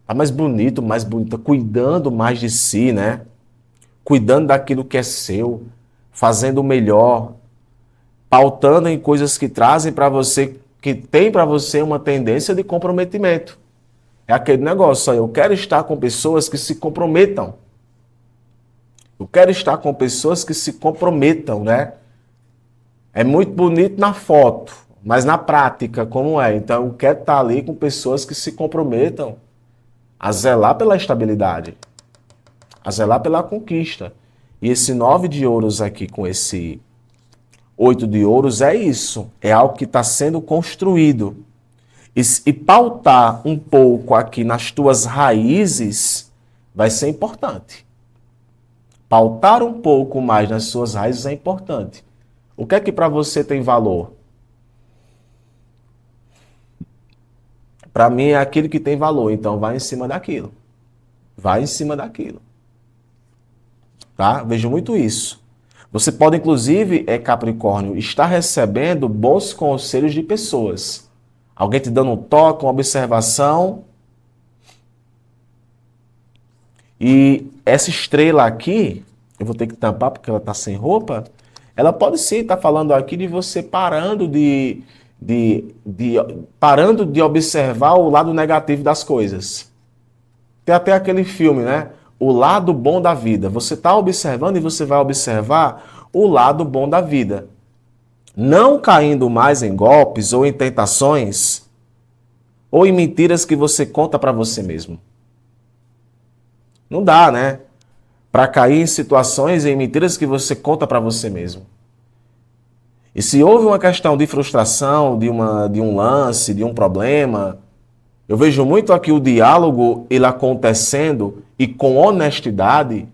Tá mais bonito, mais bonita, cuidando mais de si, né? Cuidando daquilo que é seu, fazendo o melhor, pautando em coisas que trazem para você, que tem para você uma tendência de comprometimento. É aquele negócio, ó, eu quero estar com pessoas que se comprometam. Eu quero estar com pessoas que se comprometam, né? É muito bonito na foto, mas na prática, como é? Então, eu quero estar ali com pessoas que se comprometam a zelar pela estabilidade, a zelar pela conquista. E esse 9 de ouros aqui com esse 8 de ouros é isso, é algo que está sendo construído. E pautar um pouco aqui nas tuas raízes vai ser importante. Pautar um pouco mais nas suas raízes é importante. O que é que para você tem valor? Para mim é aquilo que tem valor, então vai em cima daquilo. Vai em cima daquilo. Tá? Vejo muito isso. Você pode, inclusive, Capricórnio, estar recebendo bons conselhos de pessoas. Alguém te dando um toque, uma observação. E essa estrela aqui, eu vou ter que tampar porque ela está sem roupa, ela pode sim estar falando aqui de você parando parando de observar o lado negativo das coisas. Tem até aquele filme, né? O lado bom da vida. Você está observando e você vai observar o lado bom da vida. Não caindo mais em golpes ou em tentações ou em mentiras que você conta para você mesmo. Não dá, né? Para cair em situações e em mentiras que você conta para você mesmo. E se houve uma questão de frustração, de um lance, de um problema, eu vejo muito aqui o diálogo ele acontecendo e com honestidade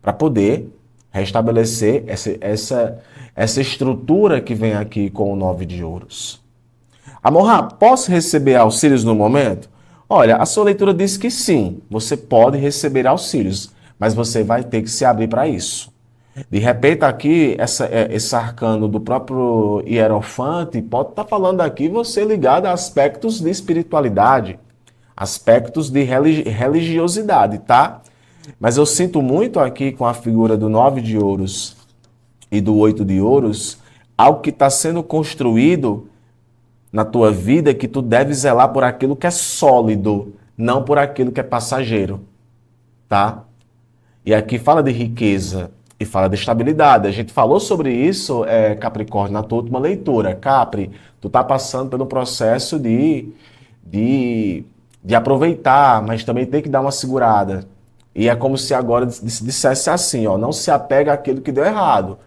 para poder restabelecer essa estrutura que vem aqui com o 9 de ouros. Amorra, posso receber auxílios no momento? Olha, a sua leitura diz que sim, você pode receber auxílios, mas você vai ter que se abrir para isso. De repente aqui, esse arcano do próprio Hierofante pode estar falando aqui você ligado a aspectos de espiritualidade, aspectos de religiosidade, tá? Mas eu sinto muito aqui com a figura do 9 de ouros e do 8 de ouros, algo que está sendo construído na tua vida que tu deve zelar por aquilo que é sólido, não por aquilo que é passageiro, tá? E aqui fala de riqueza e fala de estabilidade. A gente falou sobre isso, Capricórnio, na tua última leitura. Capri, tu tá passando pelo processo de aproveitar, mas também tem que dar uma segurada. E é como se agora dissesse assim, ó, não se apega àquilo que deu errado.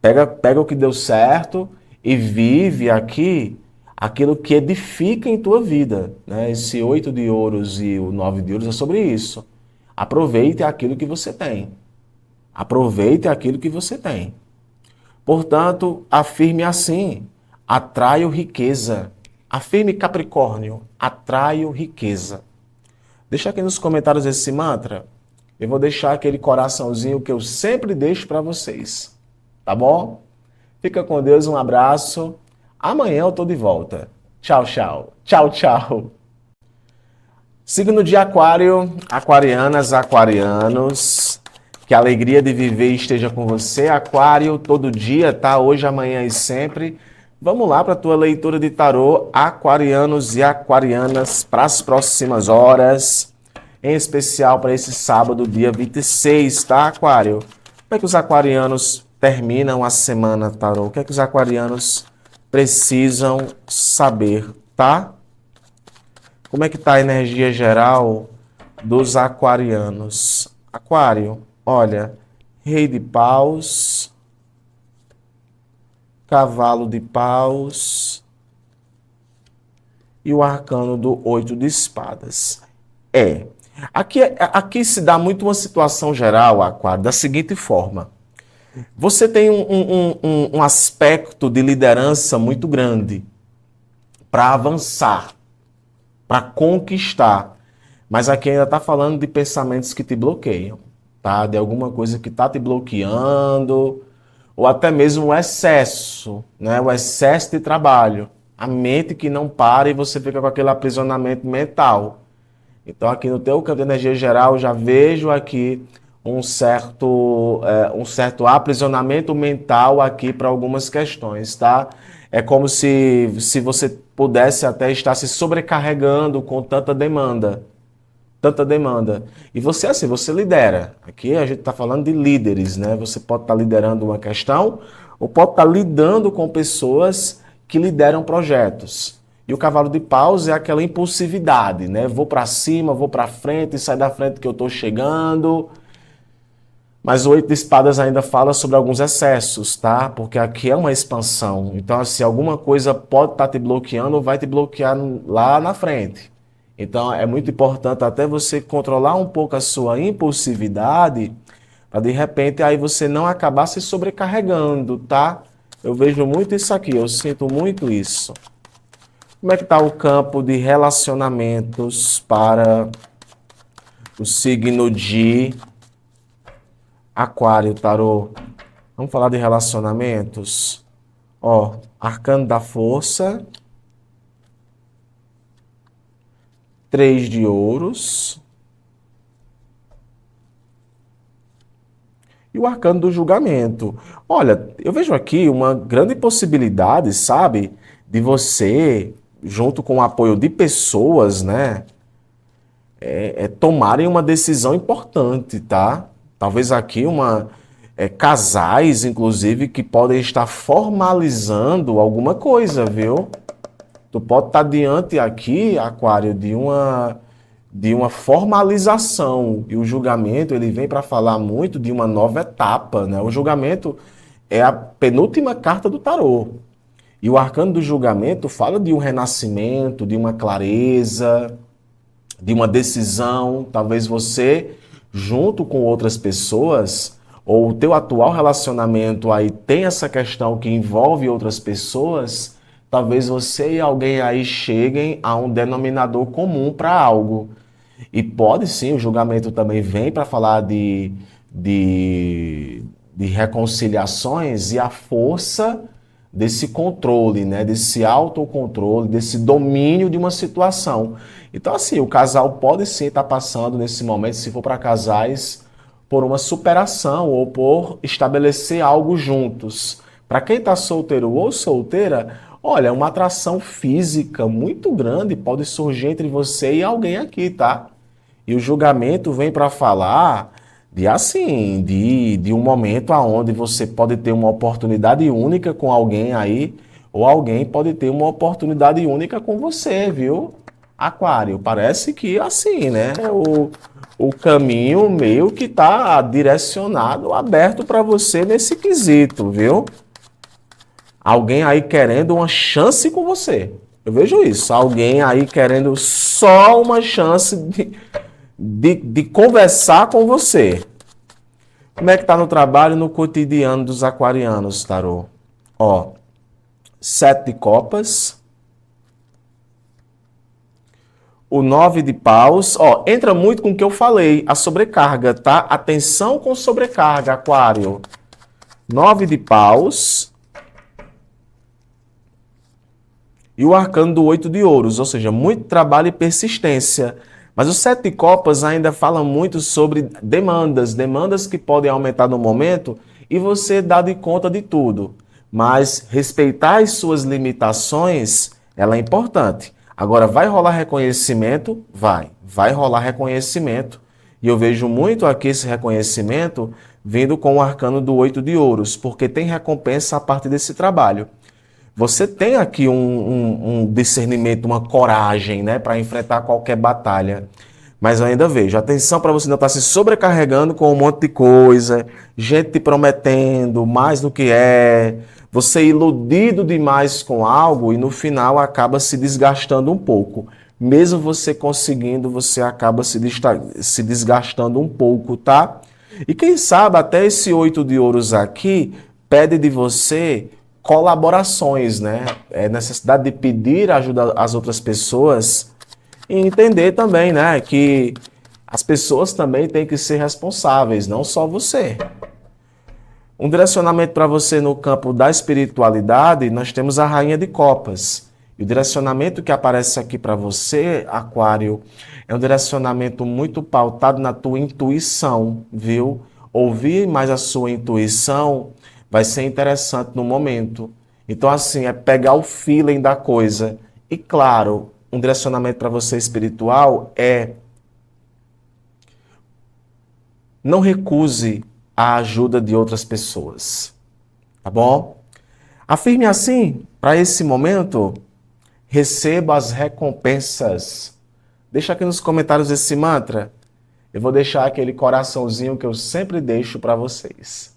Pega o que deu certo e vive aqui aquilo que edifica em tua vida, né? Esse 8 de ouros e o 9 de ouros é sobre isso. Aproveite aquilo que você tem. Aproveite aquilo que você tem. Portanto, afirme assim: atraio riqueza. Afirme, Capricórnio, atraio riqueza. Deixa aqui nos comentários esse mantra. Eu vou deixar aquele coraçãozinho que eu sempre deixo para vocês. Tá bom? Fica com Deus, um abraço. Amanhã eu tô de volta. Tchau, tchau. Tchau, tchau. Signo de Aquário, aquarianas, aquarianos. Que a alegria de viver esteja com você, Aquário, todo dia, tá? Hoje, amanhã e sempre. Vamos lá para a tua leitura de tarô, aquarianos e aquarianas, para as próximas horas. Em especial para esse sábado, dia 26, tá, Aquário? Como é que os aquarianos terminam a semana, tarô? O que é que os aquarianos precisam saber, tá? Como é que tá a energia geral dos aquarianos? Aquário, olha, Rei de Paus, Cavalo de Paus e o arcano do 8 de Espadas. Aqui se dá muito uma situação geral, Aquário, da seguinte forma. Você tem um aspecto de liderança muito grande para avançar, para conquistar. Mas aqui ainda está falando de pensamentos que te bloqueiam, tá? De alguma coisa que está te bloqueando, ou até mesmo o excesso, né? O excesso de trabalho. A mente que não para e você fica com aquele aprisionamento mental. Então aqui no teu campo de energia geral, já vejo aqui um certo aprisionamento mental aqui para algumas questões, tá? É como se você pudesse até estar se sobrecarregando com tanta demanda. Tanta demanda. E você, assim, você lidera. Aqui a gente está falando de líderes, né? Você pode estar liderando uma questão ou pode estar lidando com pessoas que lideram projetos. E o cavalo de paus é aquela impulsividade, né? Vou para cima, vou para frente, sai da frente que eu estou chegando. Mas o 8 de espadas ainda fala sobre alguns excessos, tá? Porque aqui é uma expansão. Então, assim, alguma coisa pode estar te bloqueando ou vai te bloquear lá na frente. Então, é muito importante até você controlar um pouco a sua impulsividade para, de repente, aí você não acabar se sobrecarregando, tá? Eu vejo muito isso aqui, eu sinto muito isso. Como é que está o campo de relacionamentos para o signo de Aquário, tarô? Vamos falar de relacionamentos? Ó, arcano da força, 3 de ouros e o arcano do julgamento. Olha, eu vejo aqui uma grande possibilidade, sabe, de você, junto com o apoio de pessoas, né, tomarem uma decisão importante, tá? Talvez aqui casais, inclusive, que podem estar formalizando alguma coisa, viu? Tu pode estar diante aqui, Aquário, de uma formalização. E o julgamento, ele vem para falar muito de uma nova etapa, né? O julgamento é a penúltima carta do tarô. E o arcano do julgamento fala de um renascimento, de uma clareza, de uma decisão. Talvez você, junto com outras pessoas, ou o teu atual relacionamento aí tem essa questão que envolve outras pessoas, talvez você e alguém aí cheguem a um denominador comum para algo. E pode sim, o julgamento também vem para falar de reconciliações e a força desse controle, né? Desse autocontrole, desse domínio de uma situação. Então, assim, o casal pode sim estar passando nesse momento, se for para casais, por uma superação ou por estabelecer algo juntos. Para quem está solteiro ou solteira, olha, uma atração física muito grande pode surgir entre você e alguém aqui, tá? E o julgamento vem para falar de um momento aonde você pode ter uma oportunidade única com alguém aí, ou alguém pode ter uma oportunidade única com você, viu? Aquário, parece que assim, né? O caminho meio que está direcionado, aberto para você nesse quesito, viu? Alguém aí querendo uma chance com você. Eu vejo isso. Alguém aí querendo só uma chance de conversar com você. Como é que tá no trabalho, no cotidiano dos aquarianos, tarô? Ó, 7 de copas. O 9 de paus. Ó, entra muito com o que eu falei, a sobrecarga, tá? Atenção com sobrecarga, aquário. 9 de paus. E o arcano do 8 de ouros, ou seja, muito trabalho e persistência. Mas o 7 de copas ainda fala muito sobre demandas que podem aumentar no momento e você dá de conta de tudo. Mas respeitar as suas limitações, ela é importante. Agora, vai rolar reconhecimento? Vai rolar reconhecimento. E eu vejo muito aqui esse reconhecimento vindo com o arcano do 8 de ouros, porque tem recompensa a partir desse trabalho. Você tem aqui um discernimento, uma coragem, né, para enfrentar qualquer batalha. Mas eu ainda vejo, atenção para você não estar se sobrecarregando com um monte de coisa, gente te prometendo mais do que é, você iludido demais com algo e no final acaba se desgastando um pouco. Mesmo você conseguindo, você acaba se desgastando um pouco, tá? E quem sabe até esse 8 de ouros aqui pede de você colaborações, né? É necessidade de pedir ajuda às outras pessoas e entender também, né, que as pessoas também têm que ser responsáveis, não só você. Um direcionamento para você no campo da espiritualidade, nós temos a Rainha de Copas. E o direcionamento que aparece aqui para você, Aquário, é um direcionamento muito pautado na tua intuição, viu? Ouvir mais a sua intuição vai ser interessante no momento. Então, assim, é pegar o feeling da coisa. E, claro, um direcionamento para você espiritual é não recuse a ajuda de outras pessoas. Tá bom? Afirme assim, para esse momento, receba as recompensas. Deixa aqui nos comentários esse mantra. Eu vou deixar aquele coraçãozinho que eu sempre deixo para vocês.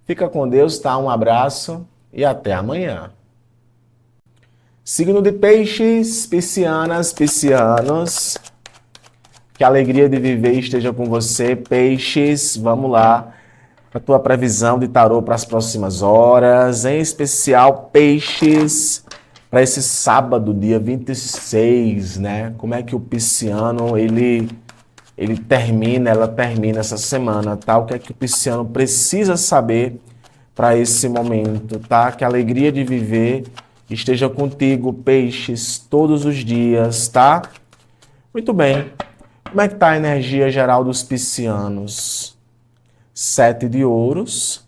Fica com Deus, tá? Um abraço e até amanhã. Signo de Peixes, piscianas, piscianos. Que a alegria de viver esteja com você, Peixes. Vamos lá. a tua previsão de tarô para as próximas horas, em especial peixes, para esse sábado, dia 26, né? Como é que o pisciano, ela termina essa semana, tá? O que é que o pisciano precisa saber para esse momento, tá? Que a alegria de viver esteja contigo, peixes, todos os dias, tá? Muito bem. Como é que tá a energia geral dos piscianos? 7 de ouros,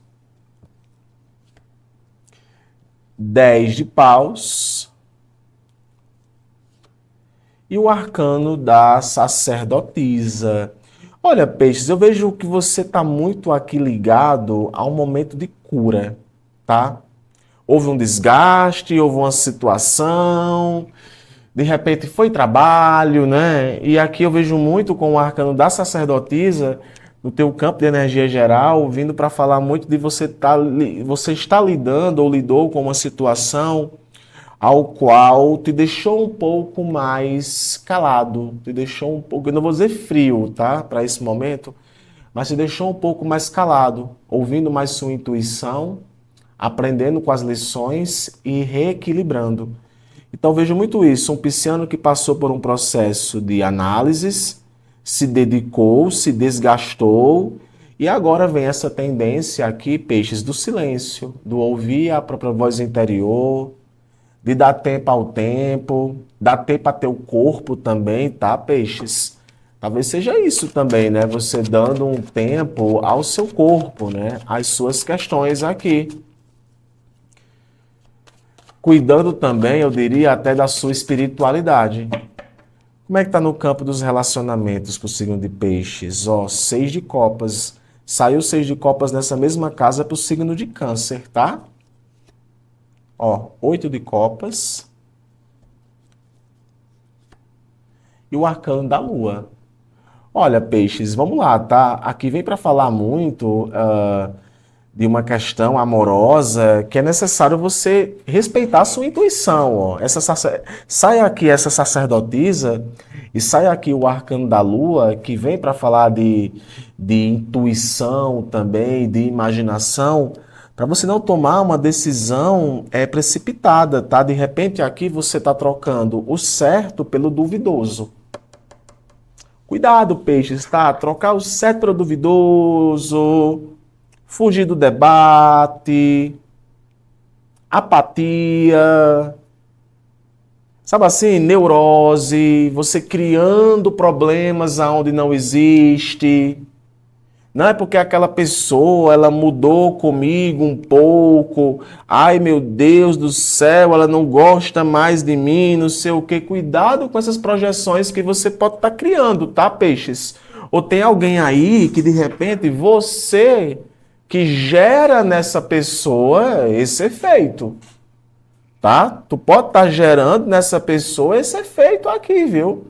10 de paus e o arcano da sacerdotisa. Olha, peixes, eu vejo que você está muito aqui ligado a um momento de cura, tá? Houve um desgaste, houve uma situação, de repente foi trabalho, né? E aqui eu vejo muito com o arcano da sacerdotisa, no teu campo de energia geral, vindo para falar muito de você está lidando ou lidou com uma situação ao qual te deixou um pouco mais calado, te deixou um pouco, eu não vou dizer frio, tá? Para esse momento, mas te deixou um pouco mais calado, ouvindo mais sua intuição, aprendendo com as lições e reequilibrando. Então vejo muito isso, um pisciano que passou por um processo de análises, se dedicou, se desgastou, e agora vem essa tendência aqui, peixes, do silêncio, do ouvir a própria voz interior, de dar tempo ao tempo, dar tempo a teu corpo também, tá, peixes? Talvez seja isso também, né? Você dando um tempo ao seu corpo, né? Às suas questões aqui. Cuidando também, eu diria, até da sua espiritualidade. Como é que tá no campo dos relacionamentos pro signo de peixes? Ó, 6 de copas. Saiu 6 de copas nessa mesma casa pro signo de câncer, tá? Ó, 8 de copas. E o arcano da lua. Olha, peixes, vamos lá, tá? Aqui vem para falar muito de uma questão amorosa que é necessário você respeitar a sua intuição. Ó. Sai aqui essa sacerdotisa e sai aqui o arcano da lua que vem para falar de intuição também, de imaginação, para você não tomar uma decisão precipitada, tá? De repente aqui você está trocando o certo pelo duvidoso. Cuidado, peixes, tá? Trocar o certo pelo duvidoso, fugir do debate, apatia, sabe assim, neurose, você criando problemas aonde não existe. Não é porque aquela pessoa, ela mudou comigo um pouco. Ai, meu Deus do céu, ela não gosta mais de mim, não sei o quê. Cuidado com essas projeções que você pode estar criando, tá, peixes? Ou tem alguém aí que, de repente, você que gera nessa pessoa esse efeito, tá? Tu pode estar gerando nessa pessoa esse efeito aqui, viu?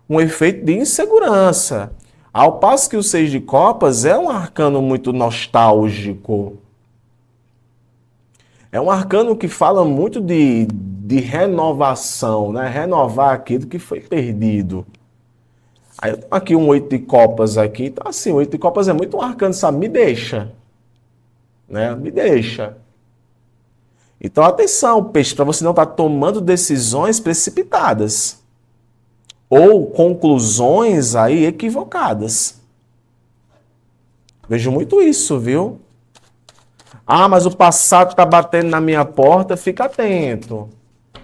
Um efeito de insegurança. Ao passo que o 6 de copas é um arcano muito nostálgico. É um arcano que fala muito de renovação, né? Renovar aquilo que foi perdido. Aí eu tenho aqui um 8 de copas aqui. Então, assim, o 8 de copas é muito um arcano, sabe? Me deixa. Né? Me deixa. Então, atenção, peixe, para você não estar tomando decisões precipitadas ou conclusões aí equivocadas. Vejo muito isso, viu? Ah, mas o passado está batendo na minha porta, fica atento.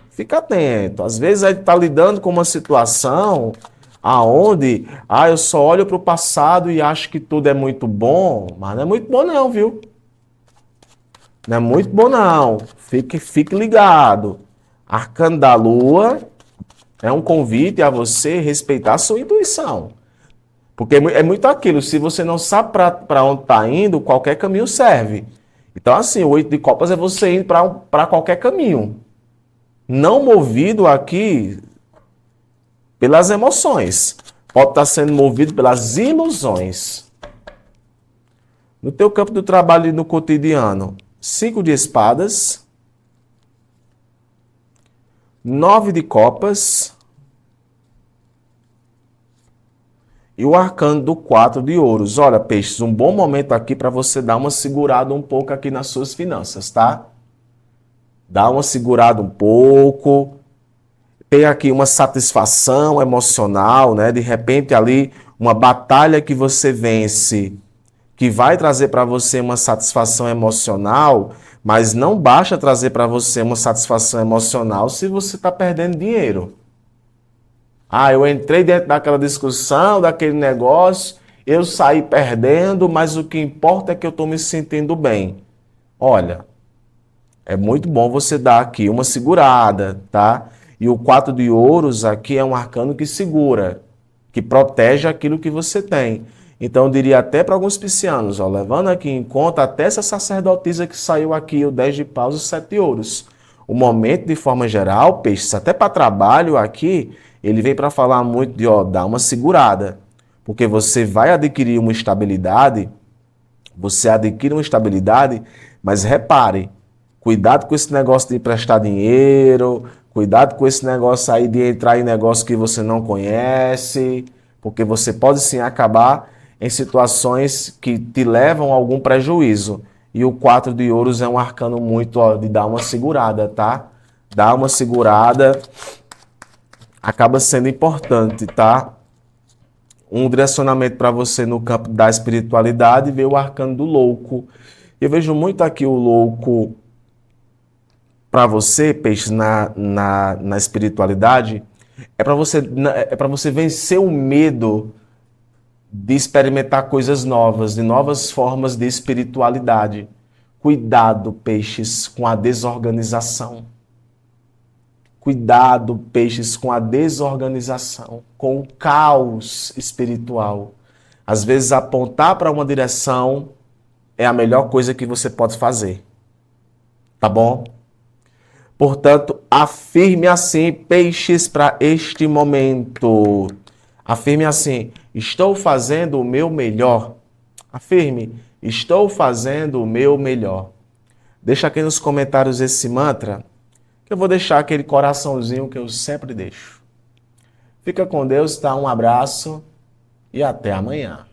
Fica atento. Às vezes a gente está lidando com uma situação aonde, eu só olho para o passado e acho que tudo é muito bom, mas não é muito bom não, viu? Não é muito bom não. Fique ligado. Arcano da Lua é um convite a você respeitar a sua intuição. Porque é muito aquilo, se você não sabe para onde está indo, qualquer caminho serve. Então, assim, o 8 de copas é você ir para qualquer caminho. Não movido aqui pelas emoções. Pode estar sendo movido pelas ilusões. No teu campo do trabalho e no cotidiano, 5 de espadas, 9 de copas E o arcano do 4 de ouros. Olha, peixes, um bom momento aqui para você dar uma segurada um pouco aqui nas suas finanças, tá? Dá uma segurada um pouco. Tem aqui uma satisfação emocional, né? De repente ali, uma batalha que você vence, que vai trazer para você uma satisfação emocional, mas não basta trazer para você uma satisfação emocional se você está perdendo dinheiro. Ah, eu entrei dentro daquela discussão, daquele negócio, eu saí perdendo, mas o que importa é que eu estou me sentindo bem. Olha, é muito bom você dar aqui uma segurada, tá? E o 4 de ouros aqui é um arcano que segura, que protege aquilo que você tem. Então eu diria até para alguns piscianos, ó, levando aqui em conta até essa sacerdotisa que saiu aqui, o 10 de paus e o 7 de ouros. O momento, de forma geral, peixes, até para trabalho aqui, ele vem para falar muito de, ó, dar uma segurada. Porque você vai adquirir uma estabilidade, você adquire uma estabilidade, mas repare, cuidado com esse negócio de emprestar dinheiro, cuidado com esse negócio aí de entrar em negócio que você não conhece, porque você pode sim acabar em situações que te levam a algum prejuízo. E o 4 de ouros é um arcano muito, ó, de dar uma segurada, tá? Dar uma segurada acaba sendo importante, tá? Um direcionamento para você no campo da espiritualidade, veio o arcano do louco. Eu vejo muito aqui o louco para você, peixe, na espiritualidade, é para você vencer o medo de experimentar coisas novas, de novas formas de espiritualidade. Cuidado, peixes, com a desorganização. Cuidado, peixes, com a desorganização, com o caos espiritual. Às vezes, apontar para uma direção é a melhor coisa que você pode fazer. Tá bom? Portanto, afirme assim, peixes, para este momento. Afirme assim: estou fazendo o meu melhor. Afirme: estou fazendo o meu melhor. Deixa aqui nos comentários esse mantra, que eu vou deixar aquele coraçãozinho que eu sempre deixo. Fica com Deus, tá? Um abraço e até amanhã.